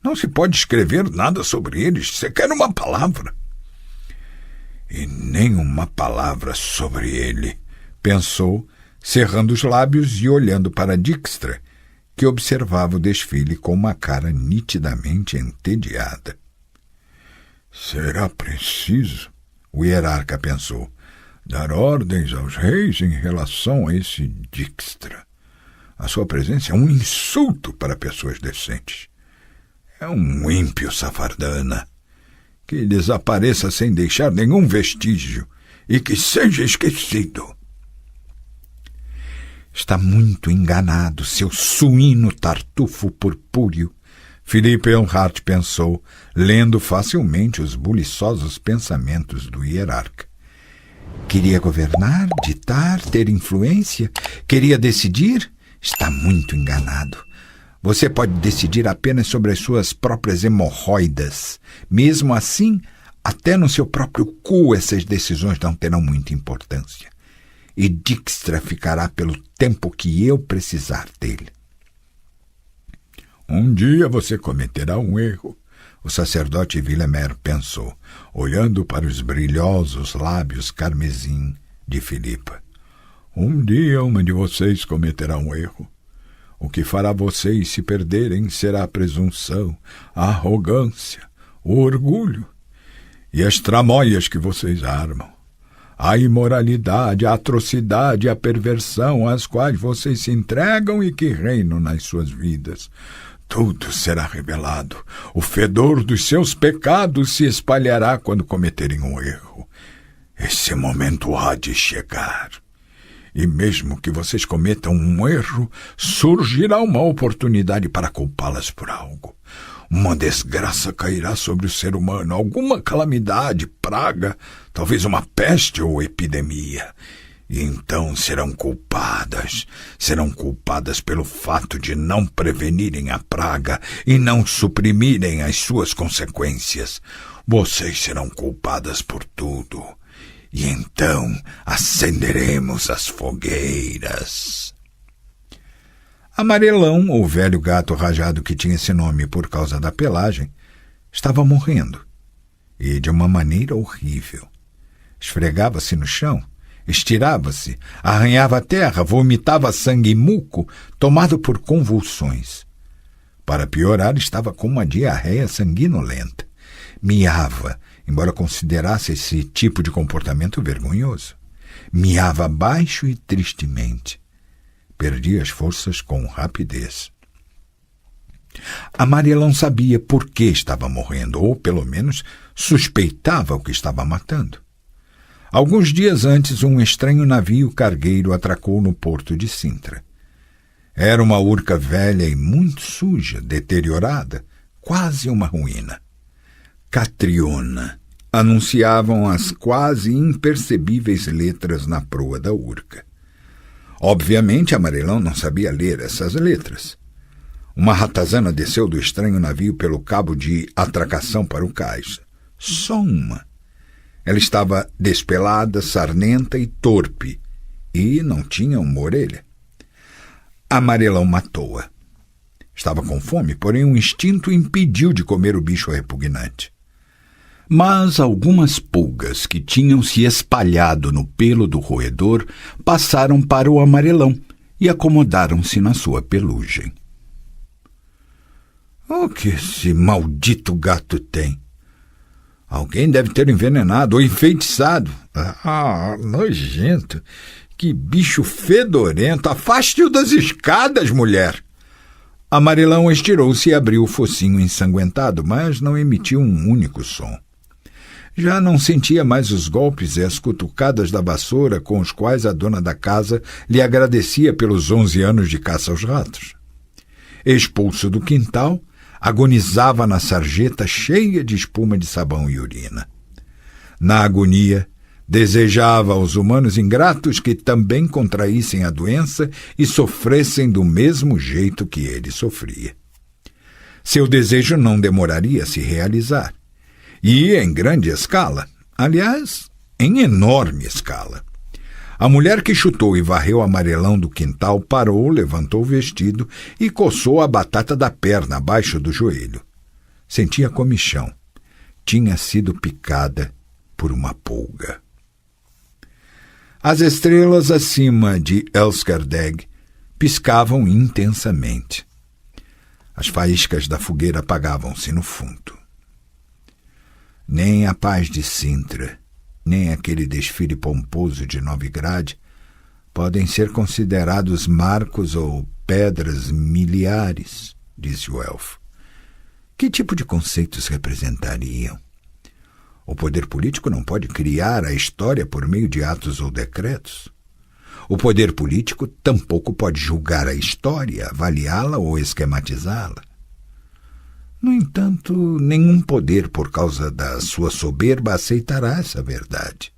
Não se pode escrever nada sobre eles, sequer uma palavra. E nem uma palavra sobre ele, pensou, cerrando os lábios e olhando para Dijkstra, que observava o desfile com uma cara nitidamente entediada. Será preciso, o hierarca pensou, dar ordens aos reis em relação a esse Dijkstra. A sua presença é um insulto para pessoas decentes. É um ímpio safardana. Que desapareça sem deixar nenhum vestígio e que seja esquecido. Está muito enganado, seu suíno tartufo purpúreo, Philippe Ehlhart pensou, lendo facilmente os buliçosos pensamentos do hierarca. Queria governar, ditar, ter influência? Queria decidir? Está muito enganado. Você pode decidir apenas sobre as suas próprias hemorroidas. Mesmo assim, até no seu próprio cu essas decisões não terão muita importância. E Dijkstra ficará pelo tempo que eu precisar dele. Um dia você cometerá um erro, o sacerdote Villemer pensou, olhando para os brilhosos lábios carmesim de Filipa. Um dia uma de vocês cometerá um erro. O que fará vocês se perderem será a presunção, a arrogância, o orgulho e as tramóias que vocês armam. A imoralidade, a atrocidade e a perversão às quais vocês se entregam e que reinam nas suas vidas. Tudo será revelado. O fedor dos seus pecados se espalhará quando cometerem um erro. Esse momento há de chegar. E mesmo que vocês cometam um erro, surgirá uma oportunidade para culpá-las por algo. Uma desgraça cairá sobre o ser humano, alguma calamidade, praga, talvez uma peste ou epidemia. E então serão culpadas pelo fato de não prevenirem a praga e não suprimirem as suas consequências. Vocês serão culpadas por tudo. E então acenderemos as fogueiras. Amarelão, o velho gato rajado que tinha esse nome por causa da pelagem, estava morrendo, e de uma maneira horrível. Esfregava-se no chão, estirava-se, arranhava a terra, vomitava sangue e muco, tomado por convulsões. Para piorar, estava com uma diarreia sanguinolenta. Miava, embora considerasse esse tipo de comportamento vergonhoso. Miava baixo e tristemente. Perdia as forças com rapidez. Amarelão sabia por que estava morrendo, ou pelo menos suspeitava o que estava matando. Alguns dias antes, um estranho navio cargueiro atracou no porto de Sintra. Era uma urca velha e muito suja, deteriorada, quase uma ruína. Catriona, anunciavam as quase impercebíveis letras na proa da urca. Obviamente, Amarelão não sabia ler essas letras. Uma ratazana desceu do estranho navio pelo cabo de atracação para o cais. Só uma. Ela estava despelada, sarnenta e torpe, e não tinha uma orelha. Amarelão matou-a. Estava com fome, porém um instinto impediu de comer o bicho repugnante. Mas algumas pulgas que tinham se espalhado no pelo do roedor passaram para o Amarelão e acomodaram-se na sua pelugem. O que esse maldito gato tem? Alguém deve ter envenenado ou enfeitiçado. Ah, nojento! Que bicho fedorento! Afaste-o das escadas, mulher! Amarelão estirou-se e abriu o focinho ensanguentado, mas não emitiu um único som. Já não sentia mais os golpes e as cutucadas da vassoura com os quais a dona da casa lhe agradecia pelos 11 anos de caça aos ratos. Expulso do quintal, agonizava na sarjeta cheia de espuma de sabão e urina. Na agonia, desejava aos humanos ingratos que também contraíssem a doença e sofressem do mesmo jeito que ele sofria. Seu desejo não demoraria a se realizar. E em grande escala, aliás, em enorme escala. A mulher que chutou e varreu Amarelão do quintal parou, levantou o vestido e coçou a batata da perna abaixo do joelho. Sentia comichão. Tinha sido picada por uma pulga. As estrelas acima de Elskerdeg piscavam intensamente. As faíscas da fogueira apagavam-se no fundo. Nem a paz de Sintra, nem aquele desfile pomposo de Novigrad podem ser considerados marcos ou pedras miliares, disse o elfo. Que tipo de conceitos representariam? O poder político não pode criar a história por meio de atos ou decretos. O poder político tampouco pode julgar a história, avaliá-la ou esquematizá-la. No entanto, nenhum poder, por causa da sua soberba, aceitará essa verdade.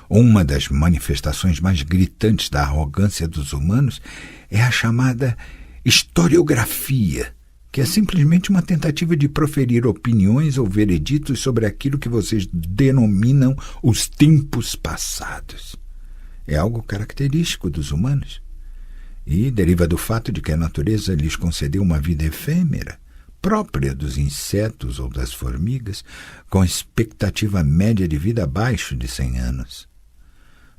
Uma das manifestações mais gritantes da arrogância dos humanos é a chamada historiografia, que é simplesmente uma tentativa de proferir opiniões ou vereditos sobre aquilo que vocês denominam os tempos passados. É algo característico dos humanos e deriva do fato de que a natureza lhes concedeu uma vida efêmera, própria dos insetos ou das formigas, com expectativa média de vida abaixo de 100 anos.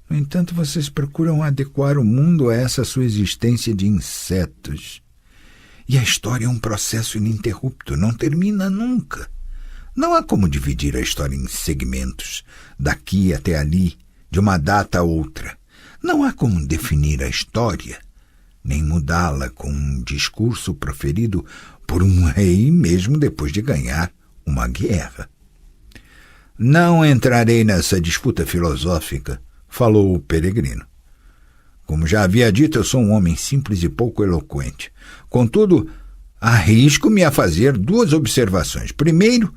No entanto, vocês procuram adequar o mundo a essa sua existência de insetos. E a história é um processo ininterrupto, não termina nunca. Não há como dividir a história em segmentos, daqui até ali, de uma data a outra. Não há como definir a história, nem mudá-la com um discurso proferido por um rei mesmo depois de ganhar uma guerra. Não entrarei nessa disputa filosófica, falou o peregrino. Como já havia dito, eu sou um homem simples e pouco eloquente. Contudo, arrisco-me a fazer 2 observações. Primeiro,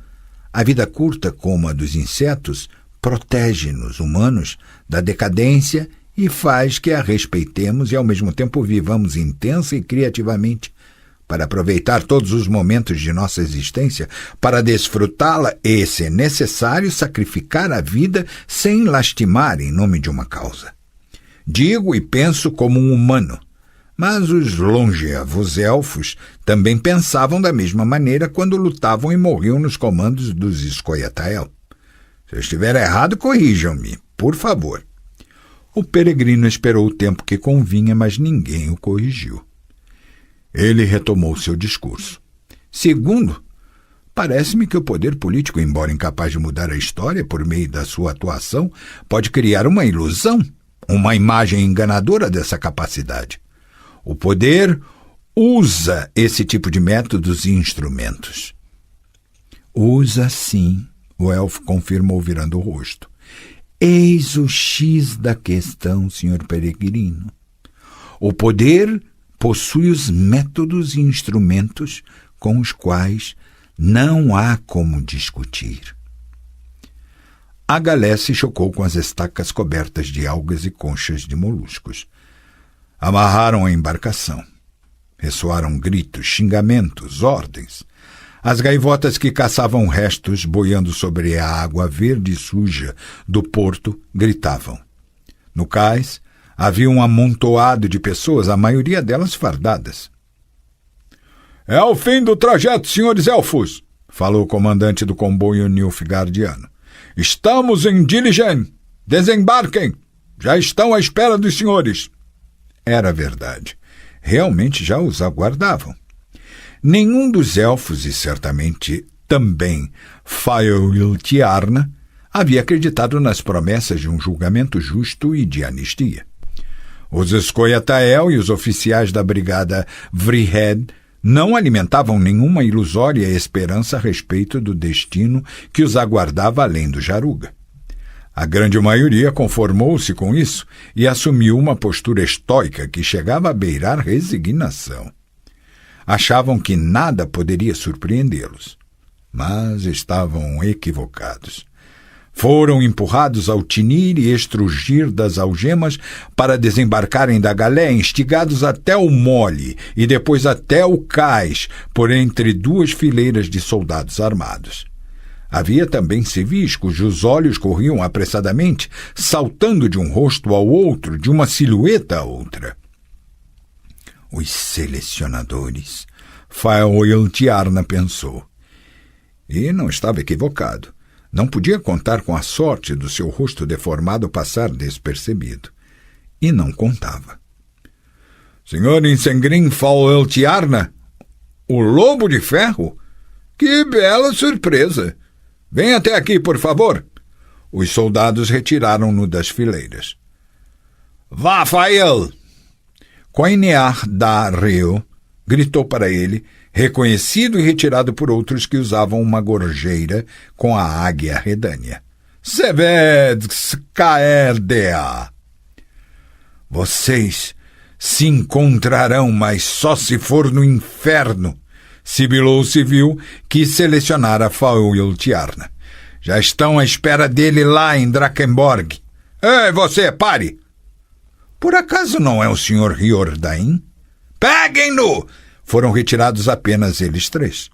a vida curta como a dos insetos protege-nos, humanos, da decadência e faz que a respeitemos e ao mesmo tempo vivamos intensa e criativamente para aproveitar todos os momentos de nossa existência, para desfrutá-la e, se necessário, sacrificar a vida sem lastimar em nome de uma causa. Digo e penso como um humano, mas os longevos elfos também pensavam da mesma maneira quando lutavam e morriam nos comandos dos Scoia'tael. Se eu estiver errado, corrijam-me, por favor. O peregrino esperou o tempo que convinha, mas ninguém o corrigiu. Ele retomou seu discurso. Segundo, parece-me que o poder político, embora incapaz de mudar a história por meio da sua atuação, pode criar uma ilusão, uma imagem enganadora dessa capacidade. O poder usa esse tipo de métodos e instrumentos. Usa sim, o elfo confirmou virando o rosto. Eis o X da questão, senhor peregrino. O poder possui os métodos e instrumentos com os quais não há como discutir. A galé se chocou com as estacas cobertas de algas e conchas de moluscos. Amarraram a embarcação. Ressoaram gritos, xingamentos, ordens. As gaivotas que caçavam restos boiando sobre a água verde e suja do porto gritavam. No cais havia um amontoado de pessoas, a maioria delas fardadas. É o fim do trajeto, senhores elfos, falou o comandante do comboio nilfgaardiano. Estamos em Diligen. Desembarquem. Já estão à espera dos senhores. Era verdade. Realmente já os aguardavam. Nenhum dos elfos, e certamente também Faeltiarna, havia acreditado nas promessas de um julgamento justo e de anistia. Os Scoia'tael e os oficiais da brigada Vrihed não alimentavam nenhuma ilusória esperança a respeito do destino que os aguardava além do Jaruga. A grande maioria conformou-se com isso e assumiu uma postura estoica que chegava a beirar resignação. Achavam que nada poderia surpreendê-los, mas estavam equivocados. Foram empurrados ao tinir e estrugir das algemas para desembarcarem da galé, instigados até o mole e depois até o cais, por entre 2 fileiras de soldados armados. Havia também civis cujos olhos corriam apressadamente, saltando de um rosto ao outro, de uma silhueta a outra. Os selecionadores, Faeltiarna pensou. E não estava equivocado. Não podia contar com a sorte do seu rosto deformado passar despercebido. E não contava. Senhor Insengrim Faultiarna, o Lobo de Ferro? Que bela surpresa! Venha até aqui, por favor. Os soldados retiraram-no das fileiras. Vafael! Coinear da Rio gritou para ele, reconhecido e retirado por outros que usavam uma gorjeira com a águia redânia. Sevedskaerdea! Vocês se encontrarão, mas só se for no inferno, sibilou o civil que selecionara Faultiarna. Já estão à espera dele lá em Drakenborg. Ei, você, pare! Por acaso não é o Sr. Riordain? Peguem-no! Foram retirados apenas eles 3.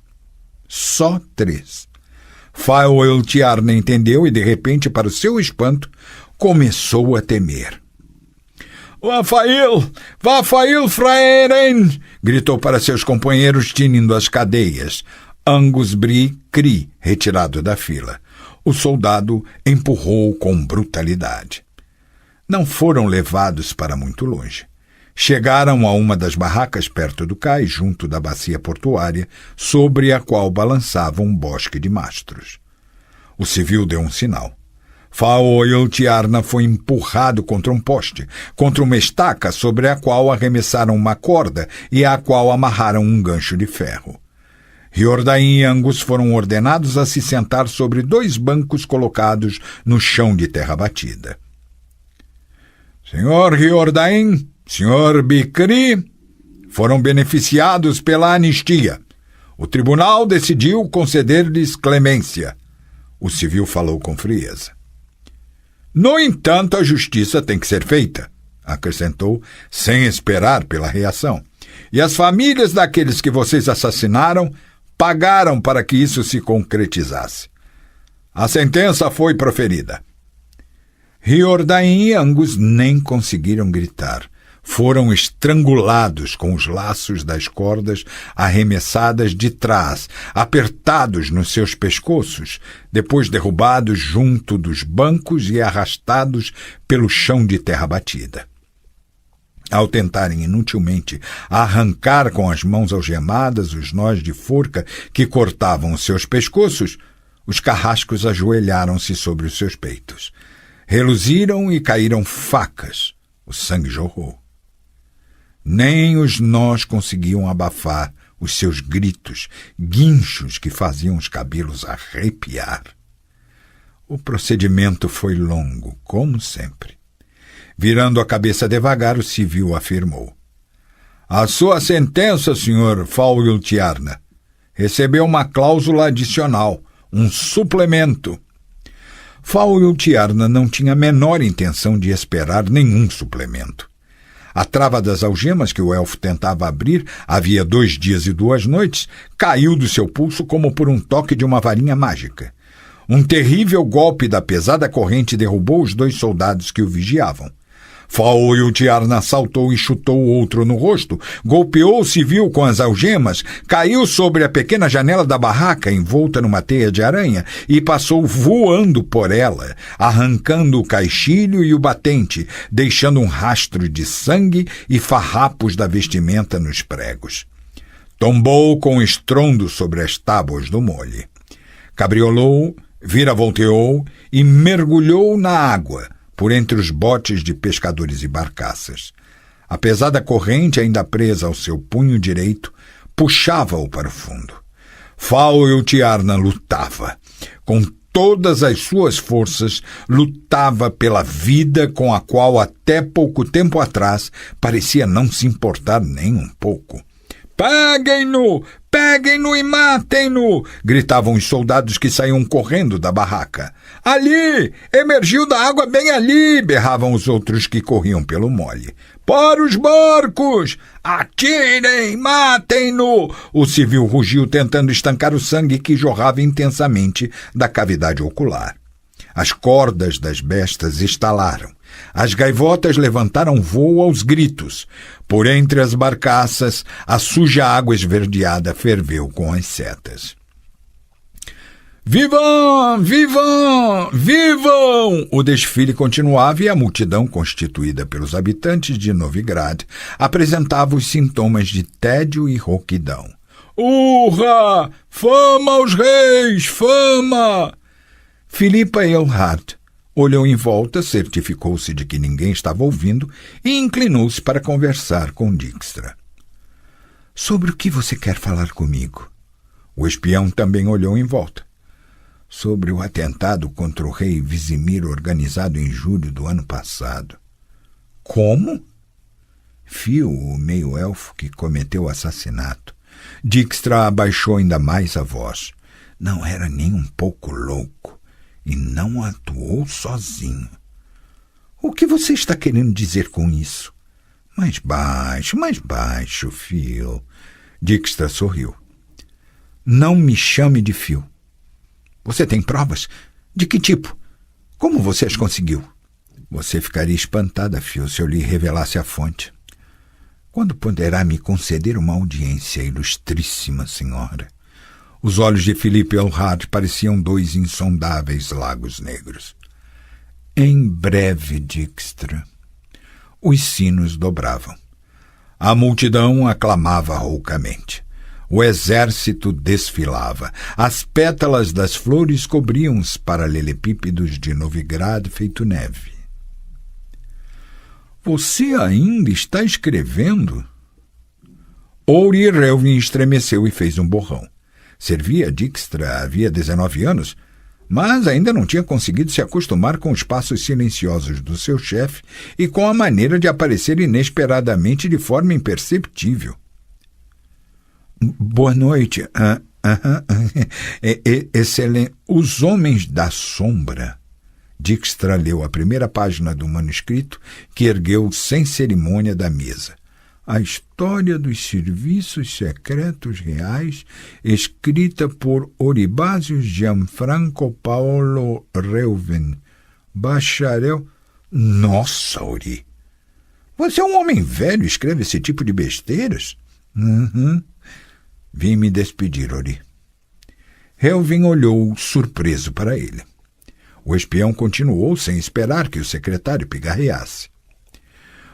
Só 3. Faultiarna entendeu e, de repente, para o seu espanto, começou a temer. Vafael Fraeren! Gritou para seus companheiros, tinindo as cadeias. Angus Bri Cri, retirado da fila. O soldado empurrou com brutalidade. Não foram levados para muito longe. Chegaram a uma das barracas perto do cais, junto da bacia portuária, sobre a qual balançava um bosque de mastros. O civil deu um sinal. Faultiarna foi empurrado contra um poste, contra uma estaca sobre a qual arremessaram uma corda e à qual amarraram um gancho de ferro. Riordain e Angus foram ordenados a se sentar sobre 2 bancos colocados no chão de terra batida. Senhor Riordain, Senhor Bicri, foram beneficiados pela anistia. O tribunal decidiu conceder-lhes clemência. O civil falou com frieza. No entanto, a justiça tem que ser feita, acrescentou, sem esperar pela reação. E as famílias daqueles que vocês assassinaram pagaram para que isso se concretizasse. A sentença foi proferida. Riordain e Angus nem conseguiram gritar. Foram estrangulados com os laços das cordas arremessadas de trás, apertados nos seus pescoços, depois derrubados junto dos bancos e arrastados pelo chão de terra batida. Ao tentarem inutilmente arrancar com as mãos algemadas os nós de forca que cortavam os seus pescoços, os carrascos ajoelharam-se sobre os seus peitos. Reluziram e caíram facas. O sangue jorrou. Nem os nós conseguiam abafar os seus gritos, guinchos que faziam os cabelos arrepiar. O procedimento foi longo, como sempre. Virando a cabeça devagar, o civil afirmou. A sua sentença, Sr. Faultiarna, recebeu uma cláusula adicional, um suplemento. Faultiarna não tinha a menor intenção de esperar nenhum suplemento. A trava das algemas que o elfo tentava abrir, havia 2 dias e 2 noites, caiu do seu pulso como por um toque de uma varinha mágica. Um terrível golpe da pesada corrente derrubou os 2 soldados que o vigiavam. Faultiarna saltou e chutou o outro no rosto, golpeou o civil com as algemas, caiu sobre a pequena janela da barraca envolta numa teia de aranha e passou voando por ela, arrancando o caixilho e o batente, deixando um rastro de sangue e farrapos da vestimenta nos pregos. Tombou com estrondo sobre as tábuas do mole. Cabriolou, viravolteou e mergulhou na água, por entre os botes de pescadores e barcaças. A pesada corrente, ainda presa ao seu punho direito, puxava-o para o fundo. Faultiarna lutava. Com todas as suas forças, lutava pela vida com a qual até pouco tempo atrás parecia não se importar nem um pouco. Peguem-no! Peguem-no e matem-no! Gritavam os soldados que saíam correndo da barraca. Ali! Emergiu da água bem ali! Berravam os outros que corriam pelo mole. Para os barcos! Atirem! Matem-no! O civil rugiu tentando estancar o sangue que jorrava intensamente da cavidade ocular. As cordas das bestas estalaram. As gaivotas levantaram voo aos gritos. Por entre as barcaças, a suja água esverdeada ferveu com as setas. Vivam! Vivam! Vivam! O desfile continuava e a multidão, constituída pelos habitantes de Novigrad, apresentava os sintomas de tédio e rouquidão. Urra! Fama aos reis! Fama! Filipa Eilhard olhou em volta, certificou-se de que ninguém estava ouvindo e inclinou-se para conversar com Dijkstra. Sobre o que você quer falar comigo? O espião também olhou em volta. Sobre o atentado contra o rei Vizimir organizado em julho do ano passado. Como? Fio, o meio-elfo que cometeu o assassinato. Dijkstra abaixou ainda mais a voz. Não era nem um pouco louco e não atuou sozinho. O que você está querendo dizer com isso? Mais baixo, Fio. Dijkstra sorriu. Não me chame de Fio. Você tem provas? De que tipo? Como você as conseguiu? Você ficaria espantada, Fio, se eu lhe revelasse a fonte. Quando poderá me conceder uma audiência, ilustríssima senhora? Os olhos de Filipa Eilhard pareciam 2 insondáveis lagos negros. Em breve, Dijkstra. Os sinos dobravam. A multidão aclamava roucamente. O exército desfilava. As pétalas das flores cobriam os paralelepípedos de Novigrad feito neve. Você ainda está escrevendo? Ori Helvin estremeceu e fez um borrão. Servia a Dijkstra havia 19 anos, mas ainda não tinha conseguido se acostumar com os passos silenciosos do seu chefe e com a maneira de aparecer inesperadamente de forma imperceptível. Boa noite. Excelente. Os Homens da Sombra. Dijkstra leu a primeira página do manuscrito que ergueu sem cerimônia da mesa. A história dos serviços secretos reais, escrita por Oribásio Gianfranco Paolo Helvin, bacharel... Nossa, Ori! Você é um homem velho e escreve esse tipo de besteiras? Vim me despedir, Ori. Helvin olhou surpreso para ele. O espião continuou sem esperar que o secretário pigarreasse.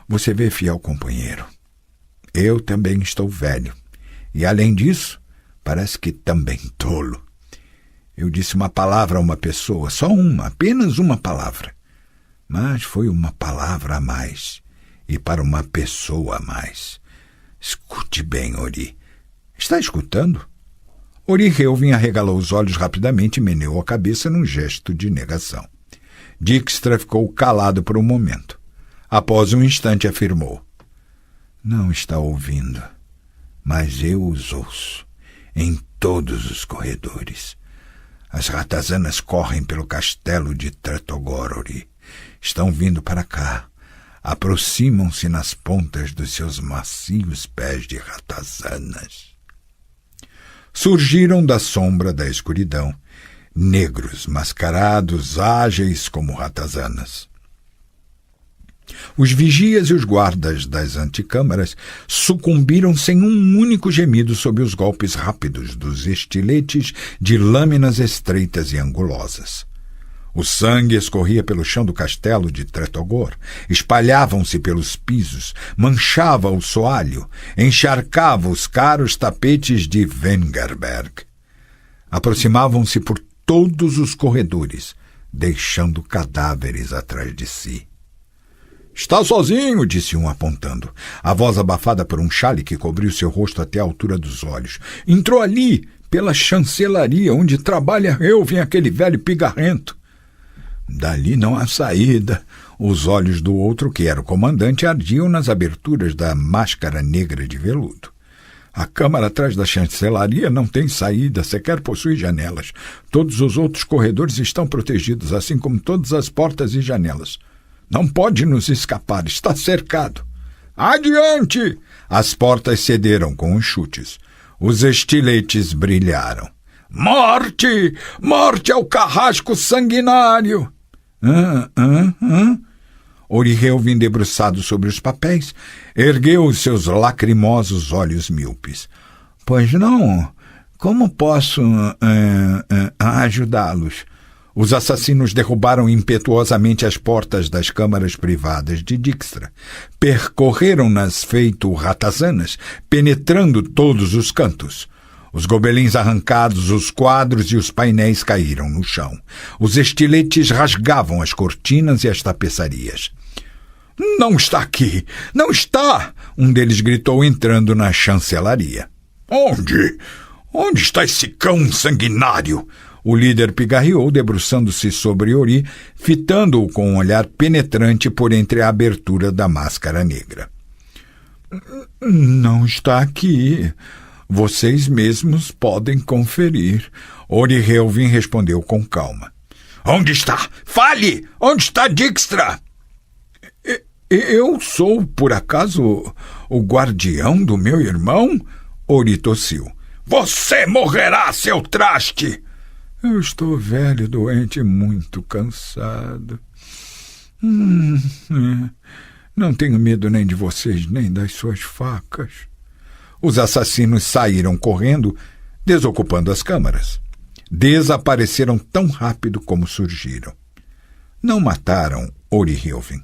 Você vê, fiel companheiro, eu também estou velho. E, além disso, parece que também tolo. Eu disse uma palavra a uma pessoa, só uma, apenas uma palavra. Mas foi uma palavra a mais, e para uma pessoa a mais. Escute bem, Ori. Está escutando? Ori Helvin arregalou os olhos rapidamente e meneou a cabeça num gesto de negação. Dijkstra ficou calado por um momento. Após um instante afirmou. Não está ouvindo, mas eu os ouço, em todos os corredores. As ratazanas correm pelo castelo de Tretogor, Ori. Estão vindo para cá. Aproximam-se nas pontas dos seus macios pés de ratazanas. Surgiram da sombra da escuridão, negros, mascarados, ágeis como ratazanas. Os vigias e os guardas das antecâmaras sucumbiram sem um único gemido sob os golpes rápidos dos estiletes de lâminas estreitas e angulosas. O sangue escorria pelo chão do castelo de Tretogor, espalhavam-se pelos pisos, manchava o soalho, encharcava os caros tapetes de Vengerberg. Aproximavam-se por todos os corredores, deixando cadáveres atrás de si. Está sozinho, disse um apontando, a voz abafada por um chale que cobriu seu rosto até a altura dos olhos. Entrou ali, pela chancelaria, onde trabalha Helvin, aquele velho pigarrento. Dali não há saída. Os olhos do outro, que era o comandante, ardiam nas aberturas da máscara negra de veludo. A câmara atrás da chancelaria não tem saída, sequer possui janelas. Todos os outros corredores estão protegidos, assim como todas as portas e janelas. Não pode nos escapar, está cercado. Adiante! As portas cederam com os chutes. Os estiletes brilharam. Morte! Morte ao carrasco sanguinário! Ori Helvin, debruçado sobre os papéis, ergueu os seus lacrimosos olhos míopes. Pois não? Como posso ajudá-los? Os assassinos derrubaram impetuosamente as portas das câmaras privadas de Dijkstra. Percorreram-nas feito ratazanas, penetrando todos os cantos. Os gobelins arrancados, os quadros e os painéis caíram no chão. Os estiletes rasgavam as cortinas e as tapeçarias. Não está aqui! Não está! Um deles gritou entrando na chancelaria. Onde? Onde está esse cão sanguinário? O líder pigarreou, debruçando-se sobre Ori, fitando-o com um olhar penetrante por entre a abertura da máscara negra. Não está aqui. Vocês mesmos podem conferir. Ori Helvin respondeu com calma. Onde está? Fale! Onde está Dijkstra? Eu sou, por acaso, o guardião do meu irmão? Ori tossiu. Você morrerá, seu traste! Eu estou velho, doente e muito cansado. Não tenho medo nem de vocês, nem das suas facas. Os assassinos saíram correndo, desocupando as câmaras. Desapareceram tão rápido como surgiram. Não mataram Ori Helvin.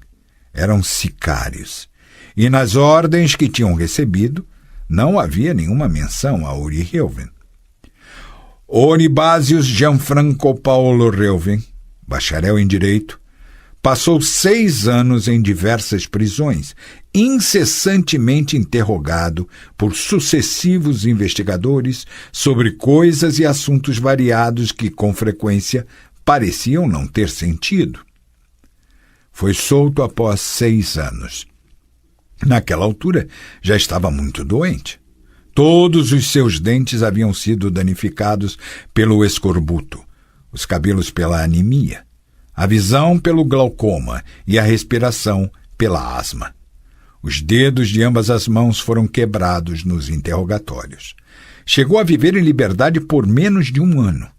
Eram sicários. E nas ordens que tinham recebido, não havia nenhuma menção a Ori Helvin. Oribásios Gianfranco Paolo Helvin, bacharel em Direito, passou 6 anos em diversas prisões, incessantemente interrogado por sucessivos investigadores sobre coisas e assuntos variados que, com frequência, pareciam não ter sentido. Foi solto após 6 anos. Naquela altura, já estava muito doente. Todos os seus dentes haviam sido danificados pelo escorbuto, os cabelos pela anemia, a visão pelo glaucoma e a respiração pela asma. Os dedos de ambas as mãos foram quebrados nos interrogatórios. Chegou a viver em liberdade por menos de 1 ano.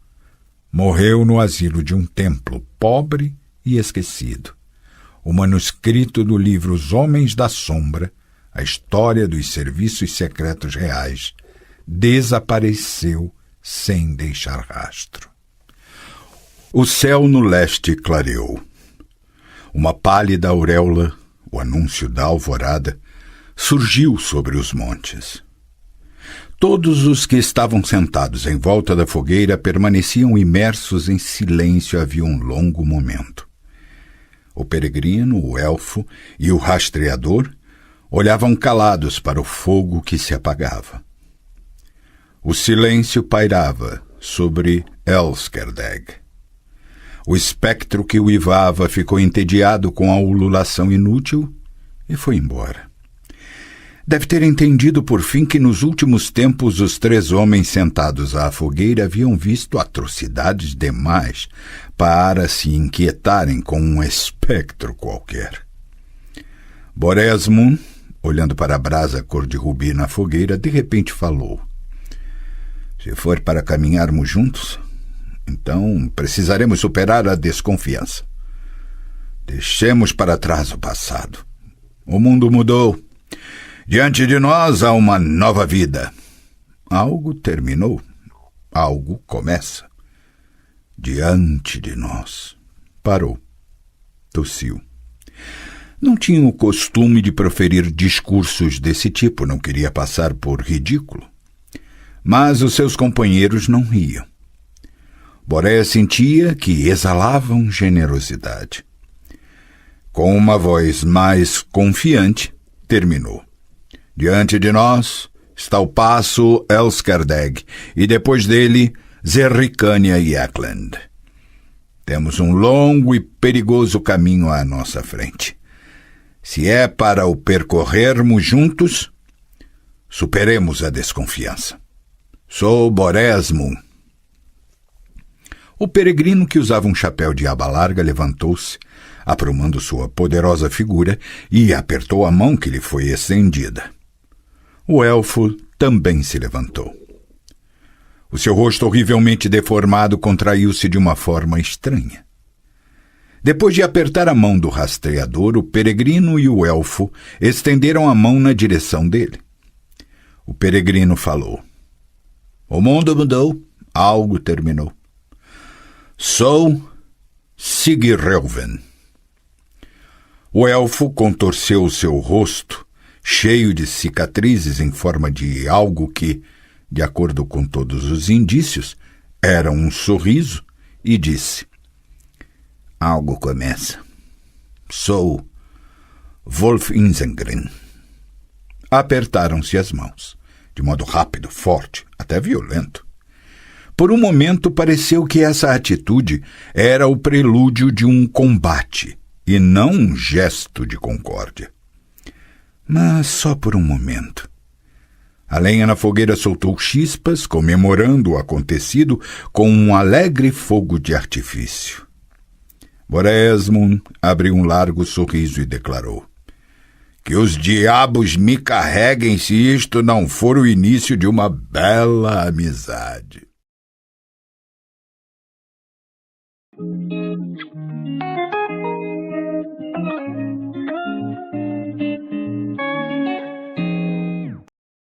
Morreu no asilo de um templo, pobre e esquecido. O manuscrito do livro Os Homens da Sombra, a história dos serviços secretos reais, desapareceu sem deixar rastro. O céu no leste clareou. Uma pálida auréola, o anúncio da alvorada, surgiu sobre os montes. Todos os que estavam sentados em volta da fogueira permaneciam imersos em silêncio havia um longo momento. O peregrino, o elfo e o rastreador olhavam calados para o fogo que se apagava. O silêncio pairava sobre Elskerdeg. O espectro que uivava ficou entediado com a ululação inútil e foi embora. Deve ter entendido por fim que nos últimos tempos os 3 homens sentados à fogueira haviam visto atrocidades demais para se inquietarem com um espectro qualquer. Boresmun, olhando para a brasa cor de rubi na fogueira, de repente falou. Se for para caminharmos juntos, então precisaremos superar a desconfiança. Deixemos para trás o passado. O mundo mudou. Diante de nós há uma nova vida. Algo terminou. Algo começa. Diante de nós. Parou. Tossiu. Não tinha o costume de proferir discursos desse tipo, não queria passar por ridículo. Mas os seus companheiros não riam. Boré sentia que exalavam generosidade. Com uma voz mais confiante, terminou. Diante de nós está o passo Elskerdeg e depois dele Zerricânia e Ekland. Temos um longo e perigoso caminho à nossa frente. Se é para o percorrermos juntos, superemos a desconfiança. Sou Boresmun. O peregrino que usava um chapéu de aba larga levantou-se, aprumando sua poderosa figura, e apertou a mão que lhe foi estendida. O elfo também se levantou. O seu rosto horrivelmente deformado contraiu-se de uma forma estranha. Depois de apertar a mão do rastreador, o peregrino e o elfo estenderam a mão na direção dele. O peregrino falou. O mundo mudou, algo terminou. Sou Sigurhelven. O elfo contorceu seu rosto, cheio de cicatrizes em forma de algo que, de acordo com todos os indícios, era um sorriso, e disse: algo começa. Sou Wolf Isengrin. Apertaram-se as mãos, de modo rápido, forte, até violento. Por um momento pareceu que essa atitude era o prelúdio de um combate, e não um gesto de concórdia. Mas só por um momento. A lenha na fogueira soltou chispas, comemorando o acontecido com um alegre fogo de artifício. Boresmund abriu um largo sorriso e declarou: que os diabos me carreguem se isto não for o início de uma bela amizade.